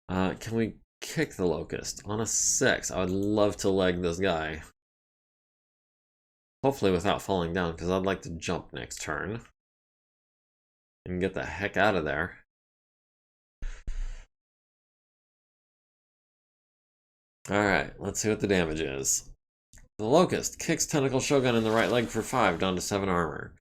Can we kick the Locust? On a 6, I would love to leg this guy. Hopefully without falling down, because I'd like to jump next turn. And get the heck out of there. Alright, let's see what the damage is. The Locust kicks Tentacle Shogun in the right leg for 5, down to 7 armor.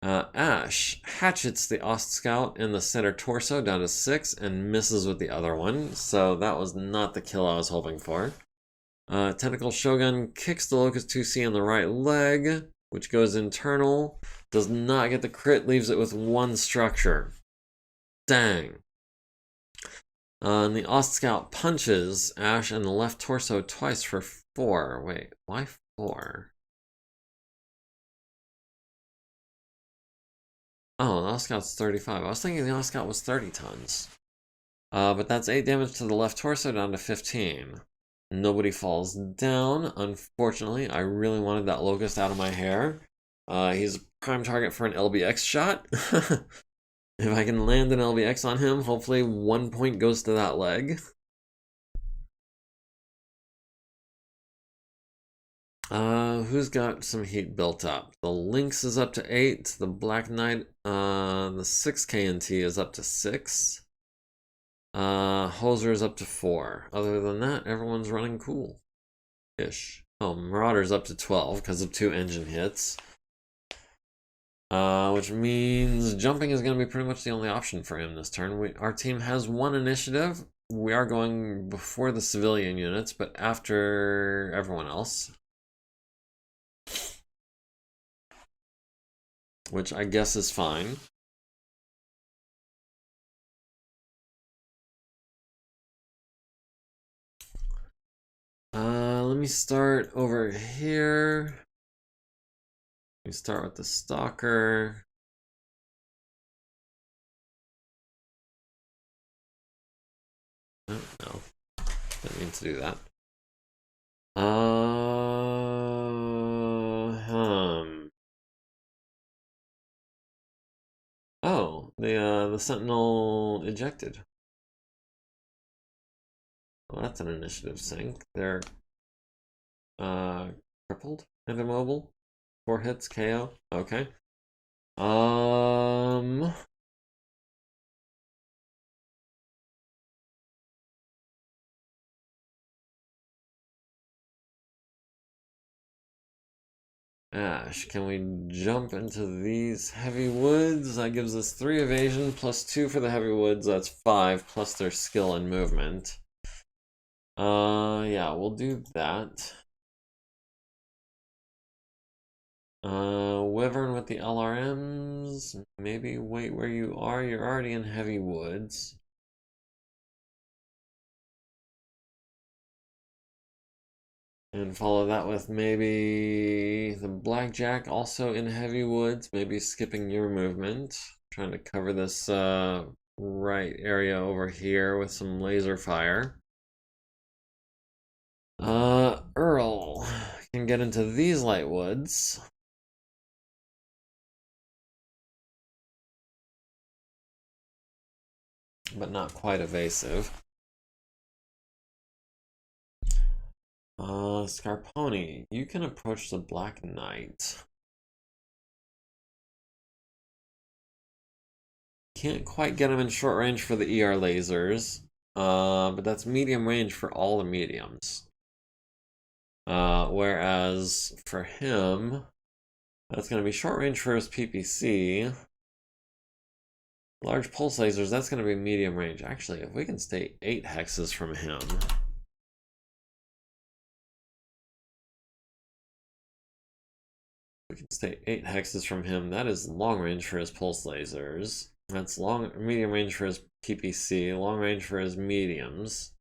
Ash hatchets the Ost Scout in the center torso, down to 6, and misses with the other one. So that was not the kill I was hoping for. Tentacle Shogun kicks the Locust 2C in the right leg, which goes internal. Does not get the crit, leaves it with 1 structure. Dang. And the Ost Scout punches Ash in the left torso twice for 4. Wait, why 4? Oh, the Ost Scout's 35. I was thinking the Ost Scout was 30 tons. But that's 8 damage to the left torso down to 15. Nobody falls down. Unfortunately, I really wanted that Locust out of my hair. He's a prime target for an LBX shot. If I can land an LBX on him, hopefully 1 point goes to that leg. Who's got some heat built up? The Lynx is up to 8. The Black Knight, the 6 KNT is up to 6. Hoser is up to 4. Other than that, everyone's running cool-ish. Oh, Marauder's up to 12 because of 2 engine hits. Which means jumping is going to be pretty much the only option for him this turn. Our team has 1 initiative. We are going before the civilian units, but after everyone else. Which I guess is fine. Let me start over here. We start with the Stalker. Oh, no. Didn't mean to do that. Oh, the Sentinel ejected. Well, that's an initiative sync. They're crippled and immobile. 4 hits, KO. Okay. Ash, can we jump into these heavy woods? That gives us 3 evasion plus 2 for the heavy woods. That's 5 plus their skill and movement. Yeah, we'll do that. Wyvern with the LRMs. Maybe wait where you are. You're already in heavy woods. And follow that with maybe the Blackjack also in heavy woods. Maybe skipping your movement. Trying to cover this right area over here with some laser fire. Earl can get into these light woods. But not quite evasive. Scarponi, you can approach the Black Knight. Can't quite get him in short range for the ER lasers. But that's medium range for all the mediums. Whereas for him, that's going to be short range for his PPC. Large pulse lasers, that's going to be medium range. Actually, if we can stay 8 hexes from him. We can stay 8 hexes from him. That is long range for his pulse lasers. That's medium range for his PPC, long range for his mediums.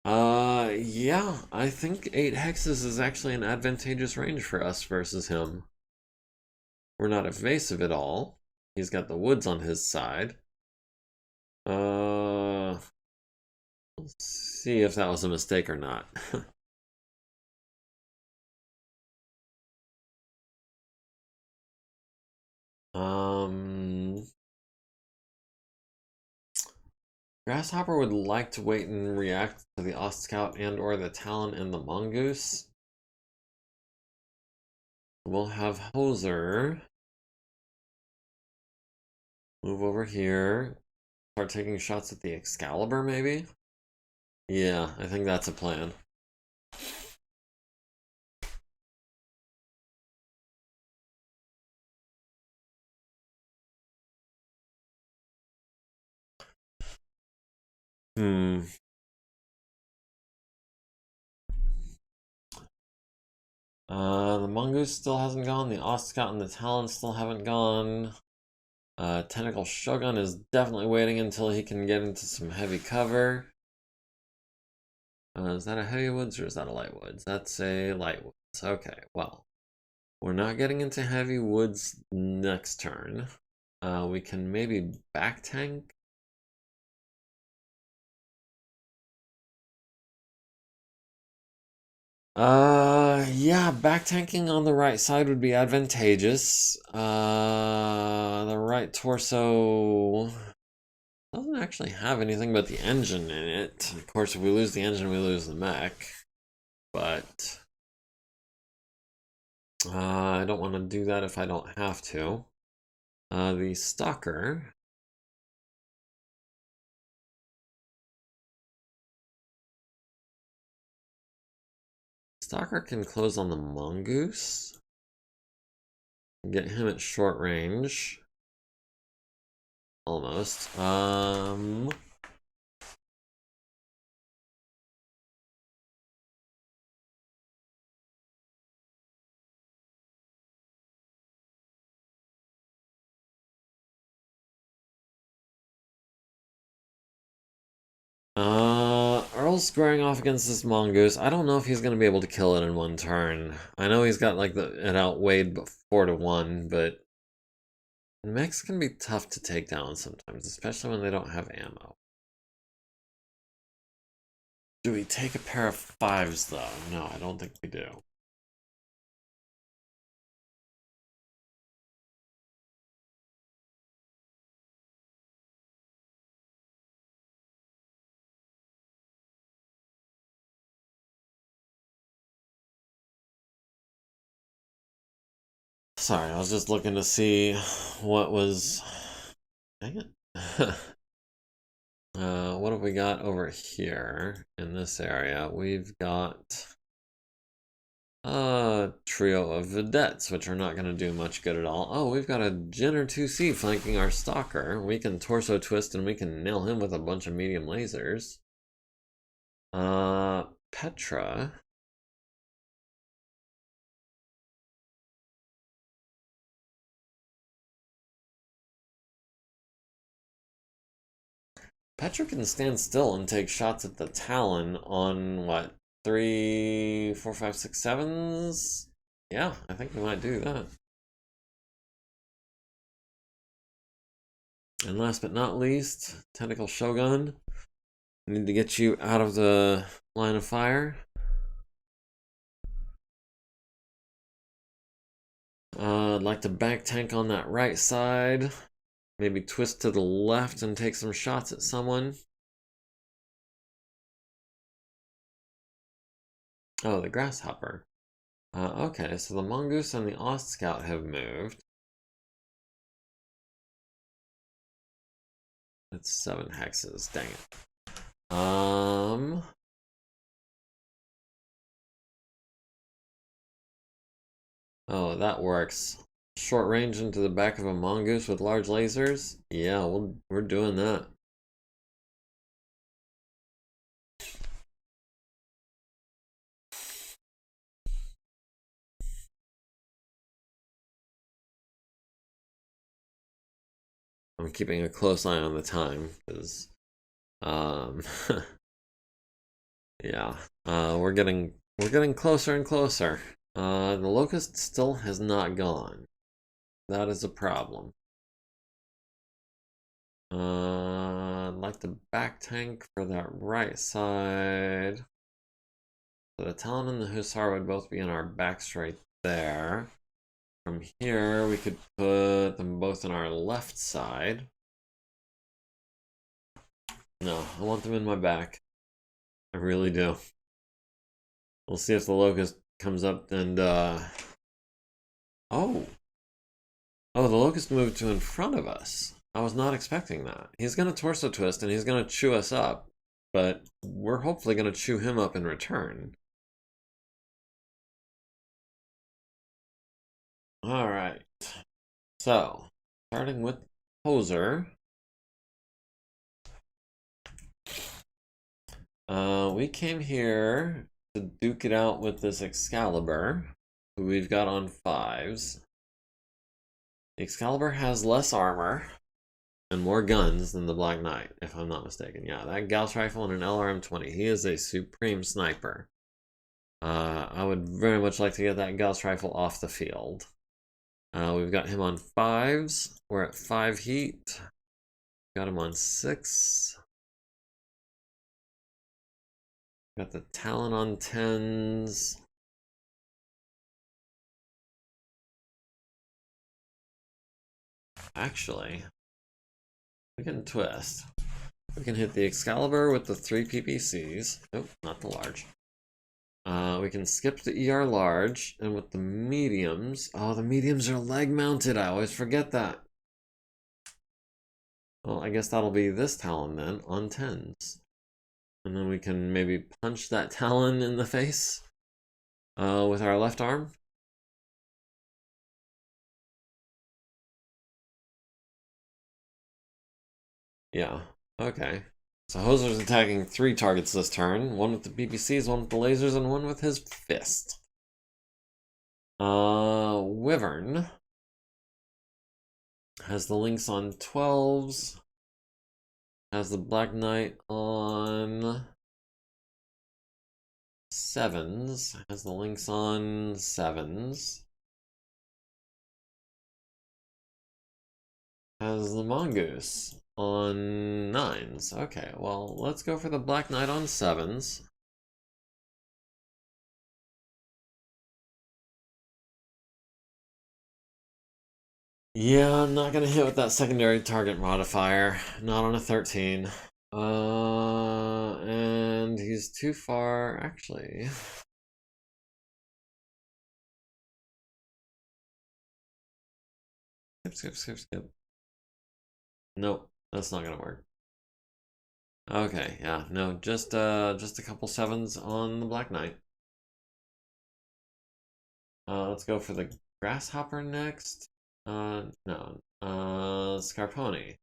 Yeah, I think 8 hexes is actually an advantageous range for us versus him. We're not evasive at all. He's got the woods on his side. Let's see if that was a mistake or not. Grasshopper would like to wait and react to the Ost Scout and or the Talon and the Mongoose. We'll have Hoser move over here. Start taking shots at the Excalibur, maybe? Yeah, I think that's a plan. The Mongoose still hasn't gone. The Ost Scout and the Talon still haven't gone. Tentacle Shogun is definitely waiting until he can get into some heavy cover. Is that a heavy woods or is that a light woods? That's a light woods. Okay, well, we're not getting into heavy woods next turn. We can maybe back tank. Yeah, back tanking on the right side would be advantageous. The right torso doesn't actually have anything but the engine in it. Of course, if we lose the engine, we lose the mech. But I don't want to do that if I don't have to. The Stalker. Stalker can close on the Mongoose. Get him at short range. Almost. Earl's squaring off against this Mongoose. I don't know if he's going to be able to kill it in one turn. I know he's got like it outweighed 4-1, but mechs can be tough to take down sometimes, especially when they don't have ammo. Do we take a pair of 5s though? No, I don't think we do. Sorry, I was just looking to see what was... Dang it. What have we got over here in this area? We've got a trio of vedettes, which are not going to do much good at all. Oh, we've got a Jenner 2C flanking our Stalker. We can torso twist and we can nail him with a bunch of medium lasers. Petra. Petra can stand still and take shots at the Talon on what? 3, 4, 5, 6, 7s? Yeah, I think we might do that. And last but not least, Tentacle Shogun. I need to get you out of the line of fire. I'd like to back tank on that right side. Maybe twist to the left and take some shots at someone. Oh, the Grasshopper. Okay, so the Mongoose and the Ost Scout have moved. That's 7 hexes, dang it. Oh, that works. Short range into the back of a Mongoose with large lasers? Yeah, we're doing that. I'm keeping a close eye on the time because, yeah, we're getting closer and closer. The Locust still has not gone. That is a problem. I'd like to back tank for that right side. So the Talon and the Hussar would both be in our backs right there. From here, we could put them both on our left side. No, I want them in my back. I really do. We'll see if the Locust comes up and, Oh! Oh, the Locust moved to in front of us. I was not expecting that. He's gonna torso twist and he's gonna chew us up, but we're hopefully gonna chew him up in return. Alright. So, starting with Hoser. We came here to duke it out with this Excalibur, who we've got on 5s. The Excalibur has less armor and more guns than the Black Knight, if I'm not mistaken. Yeah, that Gauss rifle and an LRM-20. He is a supreme sniper. I would very much like to get that Gauss rifle off the field. We've got him on 5s. We're at 5 heat. Got him on 6. Got the Talon on 10s. Actually, we can twist. We can hit the Excalibur with the 3 PPCs. Nope, not the large. We can skip the ER large, and with the mediums... Oh, the mediums are leg mounted. I always forget that. Well, I guess that'll be this Talon then, on 10s. And then we can maybe punch that Talon in the face with our left arm. Yeah, okay. So Hoser's attacking 3 targets this turn. One with the BPCs, one with the lasers, and one with his fist. Wyvern has the links on 12s. Has the Black Knight on 7s. Has the links on 7s. Has the Mongoose on 9s. Okay, well, let's go for the Black Knight on 7s. Yeah, I'm not gonna hit with that secondary target modifier. Not on a 13. And he's too far, actually. Skip. Nope, that's not gonna work. Okay, yeah, no, just a couple 7s on the Black Knight. Let's go for the Grasshopper next. No. Scarponi.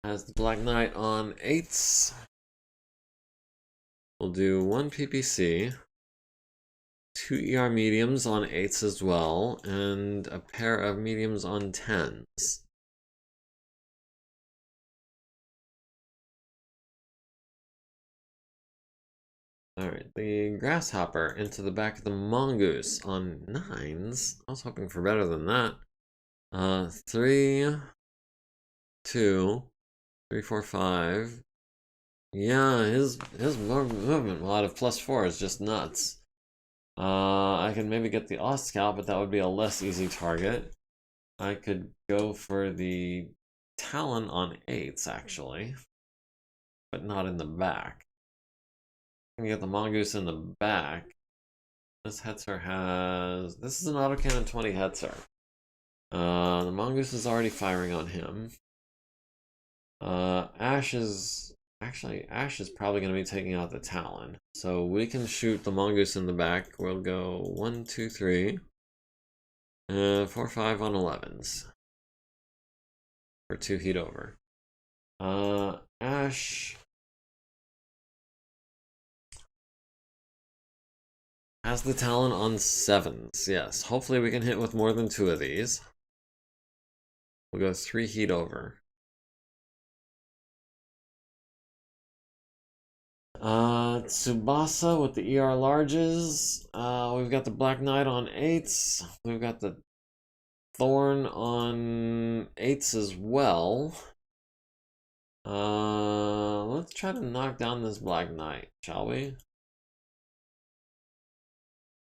Has the Black Knight on 8s. We'll do 1 PPC. 2 ER mediums on 8s as well, and a pair of mediums on 10s. Alright, the Grasshopper into the back of the Mongoose on 9s. I was hoping for better than that. 3, 2, 3, 4, 5. Yeah, his movement while out of +4 is just nuts. I could maybe get the Ostscout, but that would be a less easy target. I could go for the Talon on 8s, actually. But not in the back. I can get the Mongoose in the back. This Hetzer has... This is an autocannon 20 Hetzer. The Mongoose is already firing on him. Ash is... Actually, Ash is probably going to be taking out the Talon. So we can shoot the Mongoose in the back. We'll go 1, 2, 3. 4, 5 on 11s. For 2 heat over. Ash... has the Talon on 7s, yes. Hopefully we can hit with more than 2 of these. We'll go 3 heat over. Tsubasa with the ER larges. We've got the Black Knight on 8s. We've got the Thorn on 8s as well. Let's try to knock down this Black Knight, shall we?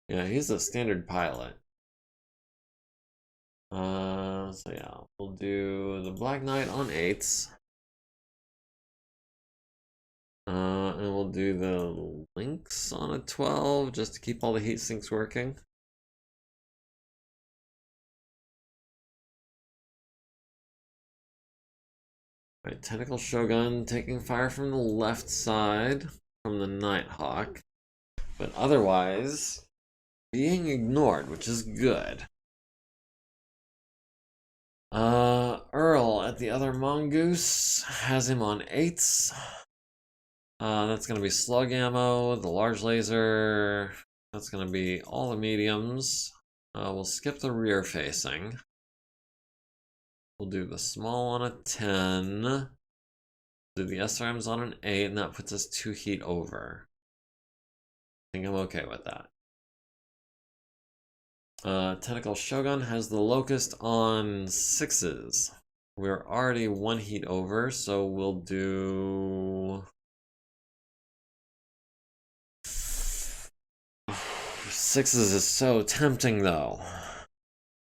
Yeah, he's a standard pilot. So yeah, we'll do the Black Knight on 8s. And we'll do the links on a 12 just to keep all the heat sinks working. Alright, Tentacle Shogun taking fire from the left side from the Nighthawk. But otherwise, being ignored, which is good. Earl at the other Mongoose has him on 8s. That's going to be slug ammo, the large laser. That's going to be all the mediums. We'll skip the rear facing. We'll do the small on a 10. Do the SRMs on an 8, and that puts us 2 heat over. I think I'm okay with that. Tentacle Shogun has the Locust on 6s. We're already 1 heat over, so we'll do... 6s is so tempting, though.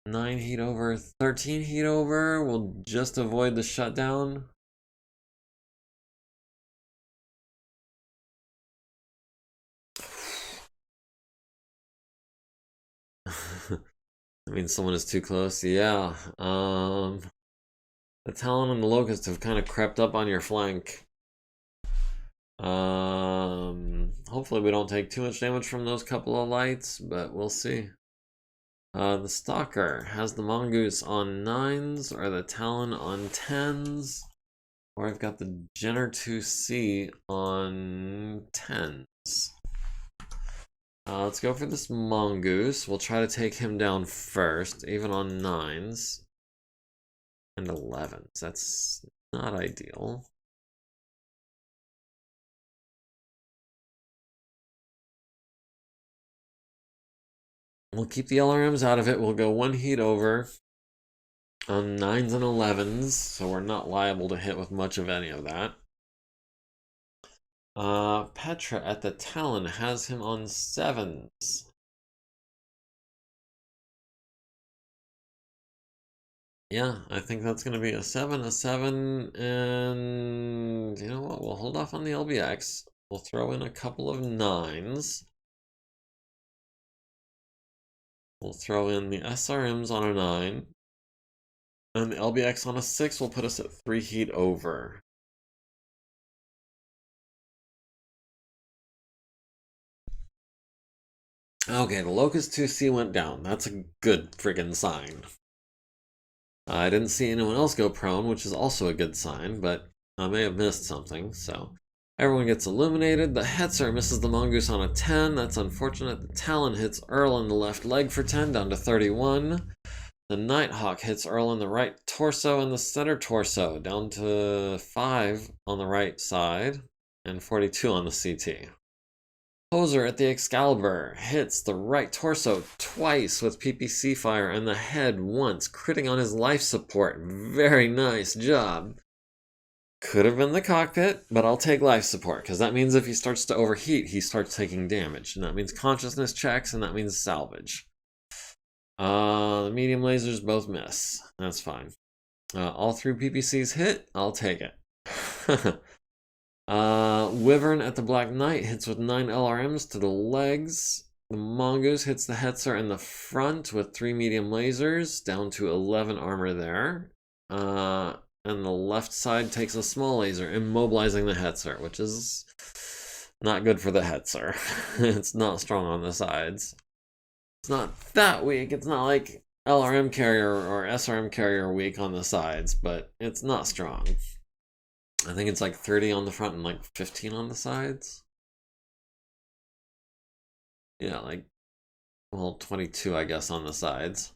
9 heat over, 13 heat over. We'll just avoid the shutdown. I mean, someone is too close. Yeah. The Talon and the Locust have kind of crept up on your flank. Hopefully we don't take too much damage from those couple of lights, but we'll see. The Stalker has the Mongoose on 9s, or the Talon on 10s, or I've got the Jenner 2C on 10s. Let's go for this Mongoose. We'll try to take him down first, even on 9s and 11s. That's not ideal. We'll keep the LRMs out of it. We'll go 1 heat over on 9s and 11s, so we're not liable to hit with much of any of that. Petra at the Talon has him on 7s. Yeah, I think that's going to be a 7, and you know what? We'll hold off on the LBX. We'll throw in a couple of 9s. We'll throw in the SRMs on a 9. And the LBX on a 6 will put us at 3 heat over. Okay, the Locust 2C went down. That's a good friggin' sign. I didn't see anyone else go prone, which is also a good sign, but I may have missed something, so... Everyone gets illuminated. The Hetzer misses the Mongoose on a 10. That's unfortunate. The Talon hits Earl in the left leg for 10, down to 31. The Nighthawk hits Earl in the right torso and the center torso, down to 5 on the right side, and 42 on the CT. Hoser at the Excalibur hits the right torso twice with PPC fire and the head once, critting on his life support. Very nice job. Could have been the cockpit, but I'll take life support, because that means if he starts to overheat, he starts taking damage. And that means consciousness checks, and that means salvage. The medium lasers both miss. That's fine. All 3 PPCs hit, I'll take it. Wyvern at the Black Knight hits with 9 LRMs to the legs. The Mongoose hits the Hetzer in the front with 3 medium lasers, down to 11 armor there. And the left side takes a small laser, immobilizing the Hetzer, which is not good for the Hetzer. It's not strong on the sides. It's not that weak. It's not like LRM carrier or SRM carrier weak on the sides, but it's not strong. I think it's like 30 on the front and like 15 on the sides. Yeah, like, well, 22, I guess, on the sides.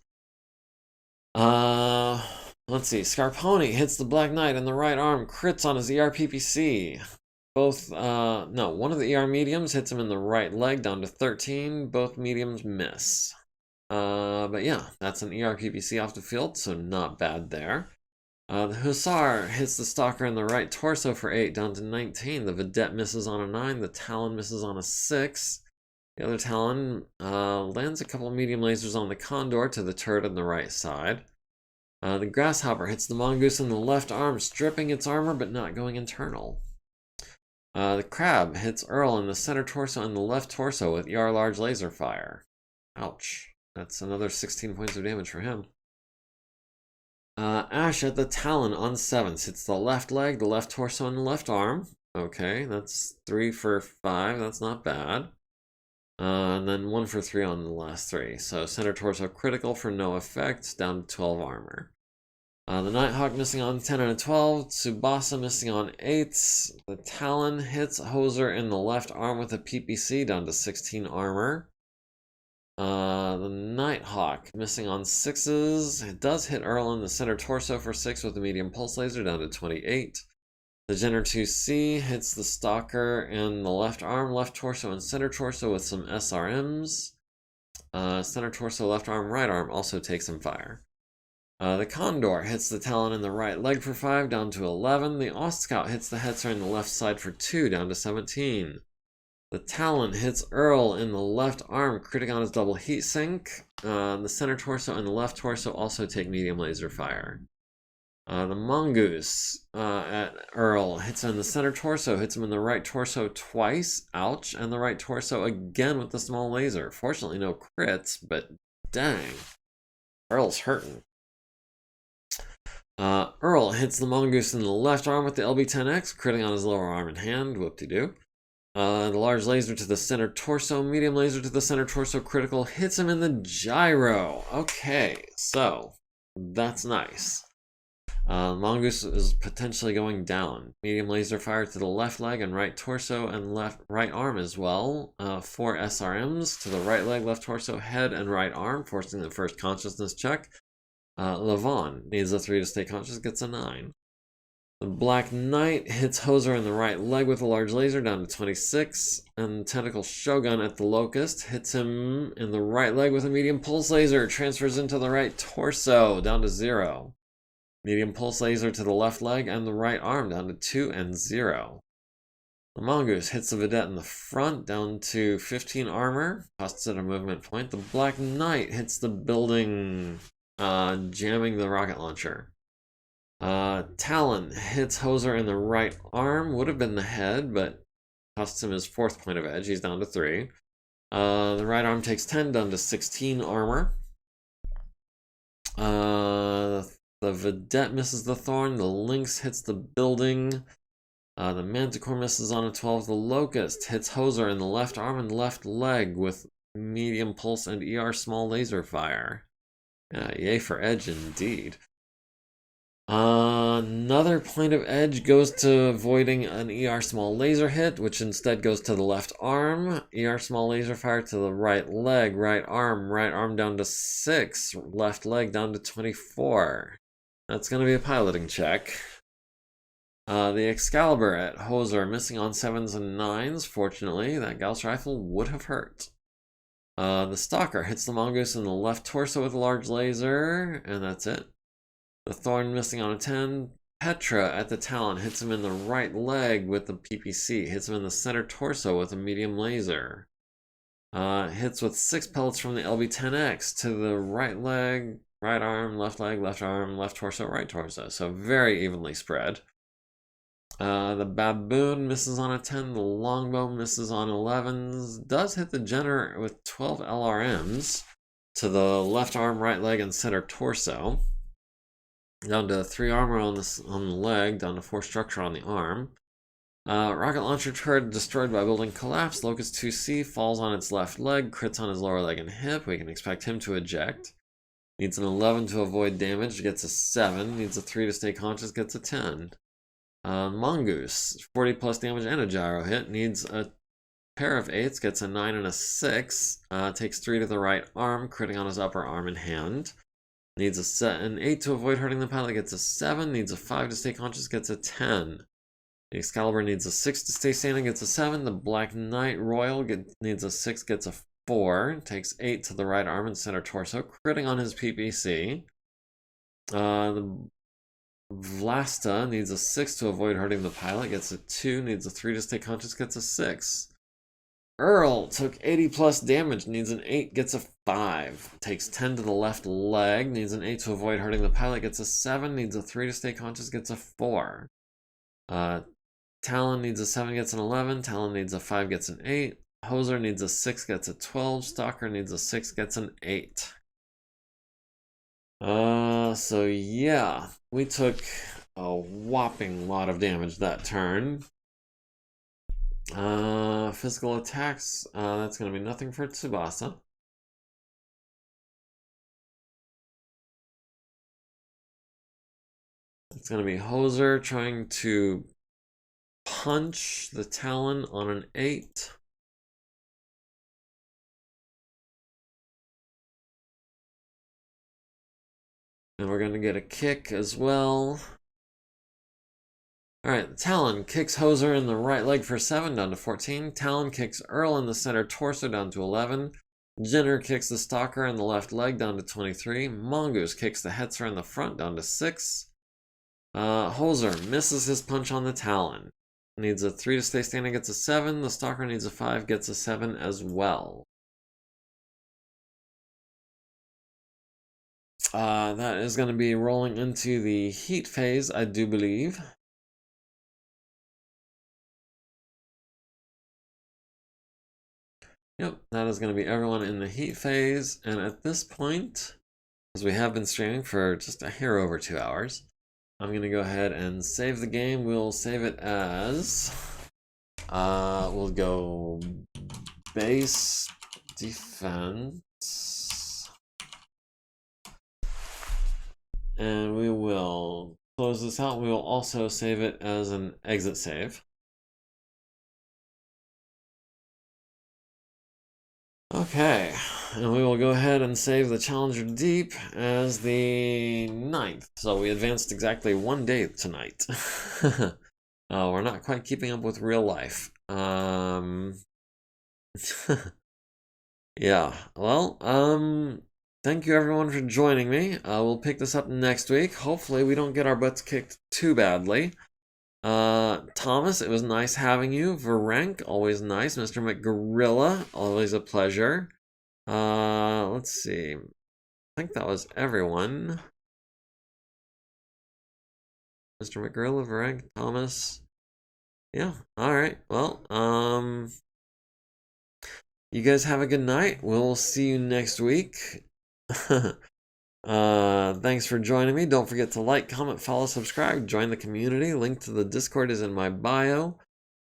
Let's see. Scarponi hits the Black Knight in the right arm, crits on his ER PPC. Both, no, one of the ER mediums hits him in the right leg, down to 13. Both mediums miss. But yeah, that's an ER PPC off the field, so not bad there. The Hussar hits the Stalker in the right torso for 8, down to 19. The Vedette misses on a 9. The Talon misses on a 6. The other Talon lands a couple of medium lasers on the Condor to the turret on the right side. The Grasshopper hits the Mongoose in the left arm, stripping its armor but not going internal. The Crab hits Earl in the center torso and the left torso with ER large laser fire. Ouch. That's another 16 points of damage for him. Ash at the Talon on 7s hits the left leg, the left torso, and the left arm. Okay, that's 3 for 5. That's not bad. And then 1 for 3 on the last 3. So center torso critical for no effect, down to 12 armor. The Nighthawk missing on 10 and a 12. Tsubasa missing on 8s. The Talon hits Hoser in the left arm with a PPC down to 16 armor. The Nighthawk missing on 6s. It does hit Earl in the center torso for 6 with a medium pulse laser down to 28. The Jenner 2C hits the Stalker in the left arm, left torso, and center torso with some SRMs. Center torso, left arm, right arm also takes some fire. The Condor hits the Talon in the right leg for 5, down to 11. The Ostscout hits the Hetzer in the left side for 2, down to 17. The Talon hits Earl in the left arm, critting on his double heatsink. The center torso and the left torso also take medium laser fire. The Mongoose at Earl hits in the center torso, hits him in the right torso twice, ouch, and the right torso again with the small laser. Fortunately, no crits, but dang, Earl's hurting. Earl hits the Mongoose in the left arm with the LB-10X, critting on his lower arm and hand, whoop-de-doo. The large laser to the center torso, medium laser to the center torso, critical, hits him in the gyro. Okay, so that's nice. Mongoose is potentially going down. Medium laser fire to the left leg and right torso and right arm as well. 4 SRMs to the right leg, left torso, head, and right arm, forcing the first consciousness check. Levon needs a 3 to stay conscious, gets a 9. The Black Knight hits Hoser in the right leg with a large laser down to 26. And Tentacle Shogun at the Locust hits him in the right leg with a medium pulse laser, transfers into the right torso down to 0. Medium pulse laser to the left leg and the right arm down to 2 and 0. The Mongoose hits the Vedette in the front down to 15 armor, costs it a movement point. The Black Knight hits the building, jamming the rocket launcher. Talon hits Hoser in the right arm, would have been the head, but costs him his 4th point of edge, he's down to 3. The right arm takes 10, down to 16 armor. The Vedette misses the Thorn, the Lynx hits the building. The Manticore misses on a 12. The Locust hits Hoser in the left arm and left leg with medium pulse and ER small laser fire. Yay for edge indeed. Another point of edge goes to avoiding an ER small laser hit, which instead goes to the left arm. ER small laser fire to the right leg, right arm down to 6, left leg down to 24. That's going to be a piloting check. The Excalibur at Hoser missing on 7s and 9s. Fortunately, that Gauss rifle would have hurt. The Stalker hits the Mongoose in the left torso with a large laser, and that's it. The Thorn missing on a 10. Petra at the Talon hits him in the right leg with the PPC. Hits him in the center torso with a medium laser. Hits with 6 pellets from the LB-10X to the right leg, right arm, left torso, right torso. So very evenly spread. The Baboon misses on a 10. The Longbow misses on 11s. Does hit the Jenner with 12 LRMs to the left arm, right leg, and center torso. Down to 3 armor on the leg, down to 4 structure on the arm. Rocket launcher turret destroyed by building collapse. Locust 2C falls on its left leg, crits on his lower leg and hip. We can expect him to eject. Needs an 11 to avoid damage, gets a 7. Needs a 3 to stay conscious, gets a 10. Mongoose, 40 plus damage and a gyro hit. Needs a pair of 8s, gets a 9 and a 6. Takes 3 to the right arm, critting on his upper arm and hand. Needs an 8 to avoid hurting the pilot, gets a 7. Needs a 5 to stay conscious, gets a 10. The Excalibur needs a 6 to stay standing, gets a 7. The Black Knight Royal needs a 6, gets a 4. Takes 8 to the right arm and center torso, critting on his PPC. The Vlasta needs a 6 to avoid hurting the pilot, gets a 2. Needs a 3 to stay conscious, gets a 6. Earl took 80 plus damage, needs an 8, gets a 5. Takes 10 to the left leg, needs an 8 to avoid hurting the pilot, gets a 7. Needs a 3 to stay conscious, gets a 4. Talon needs a 7, gets an 11. Talon needs a 5, gets an 8. Hoser needs a 6, gets a 12. Stalker needs a 6, gets an 8. So yeah, we took a whopping lot of damage that turn. Physical attacks, that's gonna be nothing for Tsubasa. It's going to be Hoser trying to punch the Talon on an 8. And we're going to get a kick as well. Alright, Talon kicks Hoser in the right leg for 7, down to 14. Talon kicks Earl in the center torso, down to 11. Jenner kicks the Stalker in the left leg, down to 23. Mongoose kicks the Hetzer in the front, down to 6. Hoser misses his punch on the Talon. Needs a 3 to stay standing, gets a 7. The Stalker needs a 5, gets a 7 as well. That is going to be rolling into the heat phase, I do believe. Yep, that is going to be everyone in the heat phase. And at this point, as we have been streaming for just a hair over 2 hours, I'm going to go ahead and save the game. We'll save it as... we'll go base defense. And we will close this out. We will also save it as an exit save. Okay, and we will go ahead and save the Challenger Deep as the 9th. So we advanced exactly 1 day tonight. We're not quite keeping up with real life. Yeah, well, thank you everyone for joining me. We'll pick this up next week. Hopefully we don't get our butts kicked too badly. Thomas, it was nice having you. Varenk, always nice. Mr. McGorilla, always a pleasure. Let's see. I think that was everyone. Mr. McGorilla, Varenk, Thomas. Yeah, alright. Well, you guys have a good night. We'll see you next week. Thanks for joining me. Don't forget to like, comment, follow, subscribe, join the community. Link to the Discord is in my bio.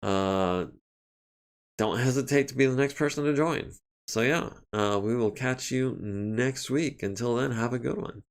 Don't hesitate to be the next person to join. So yeah, we will catch you next week. Until then, have a good one.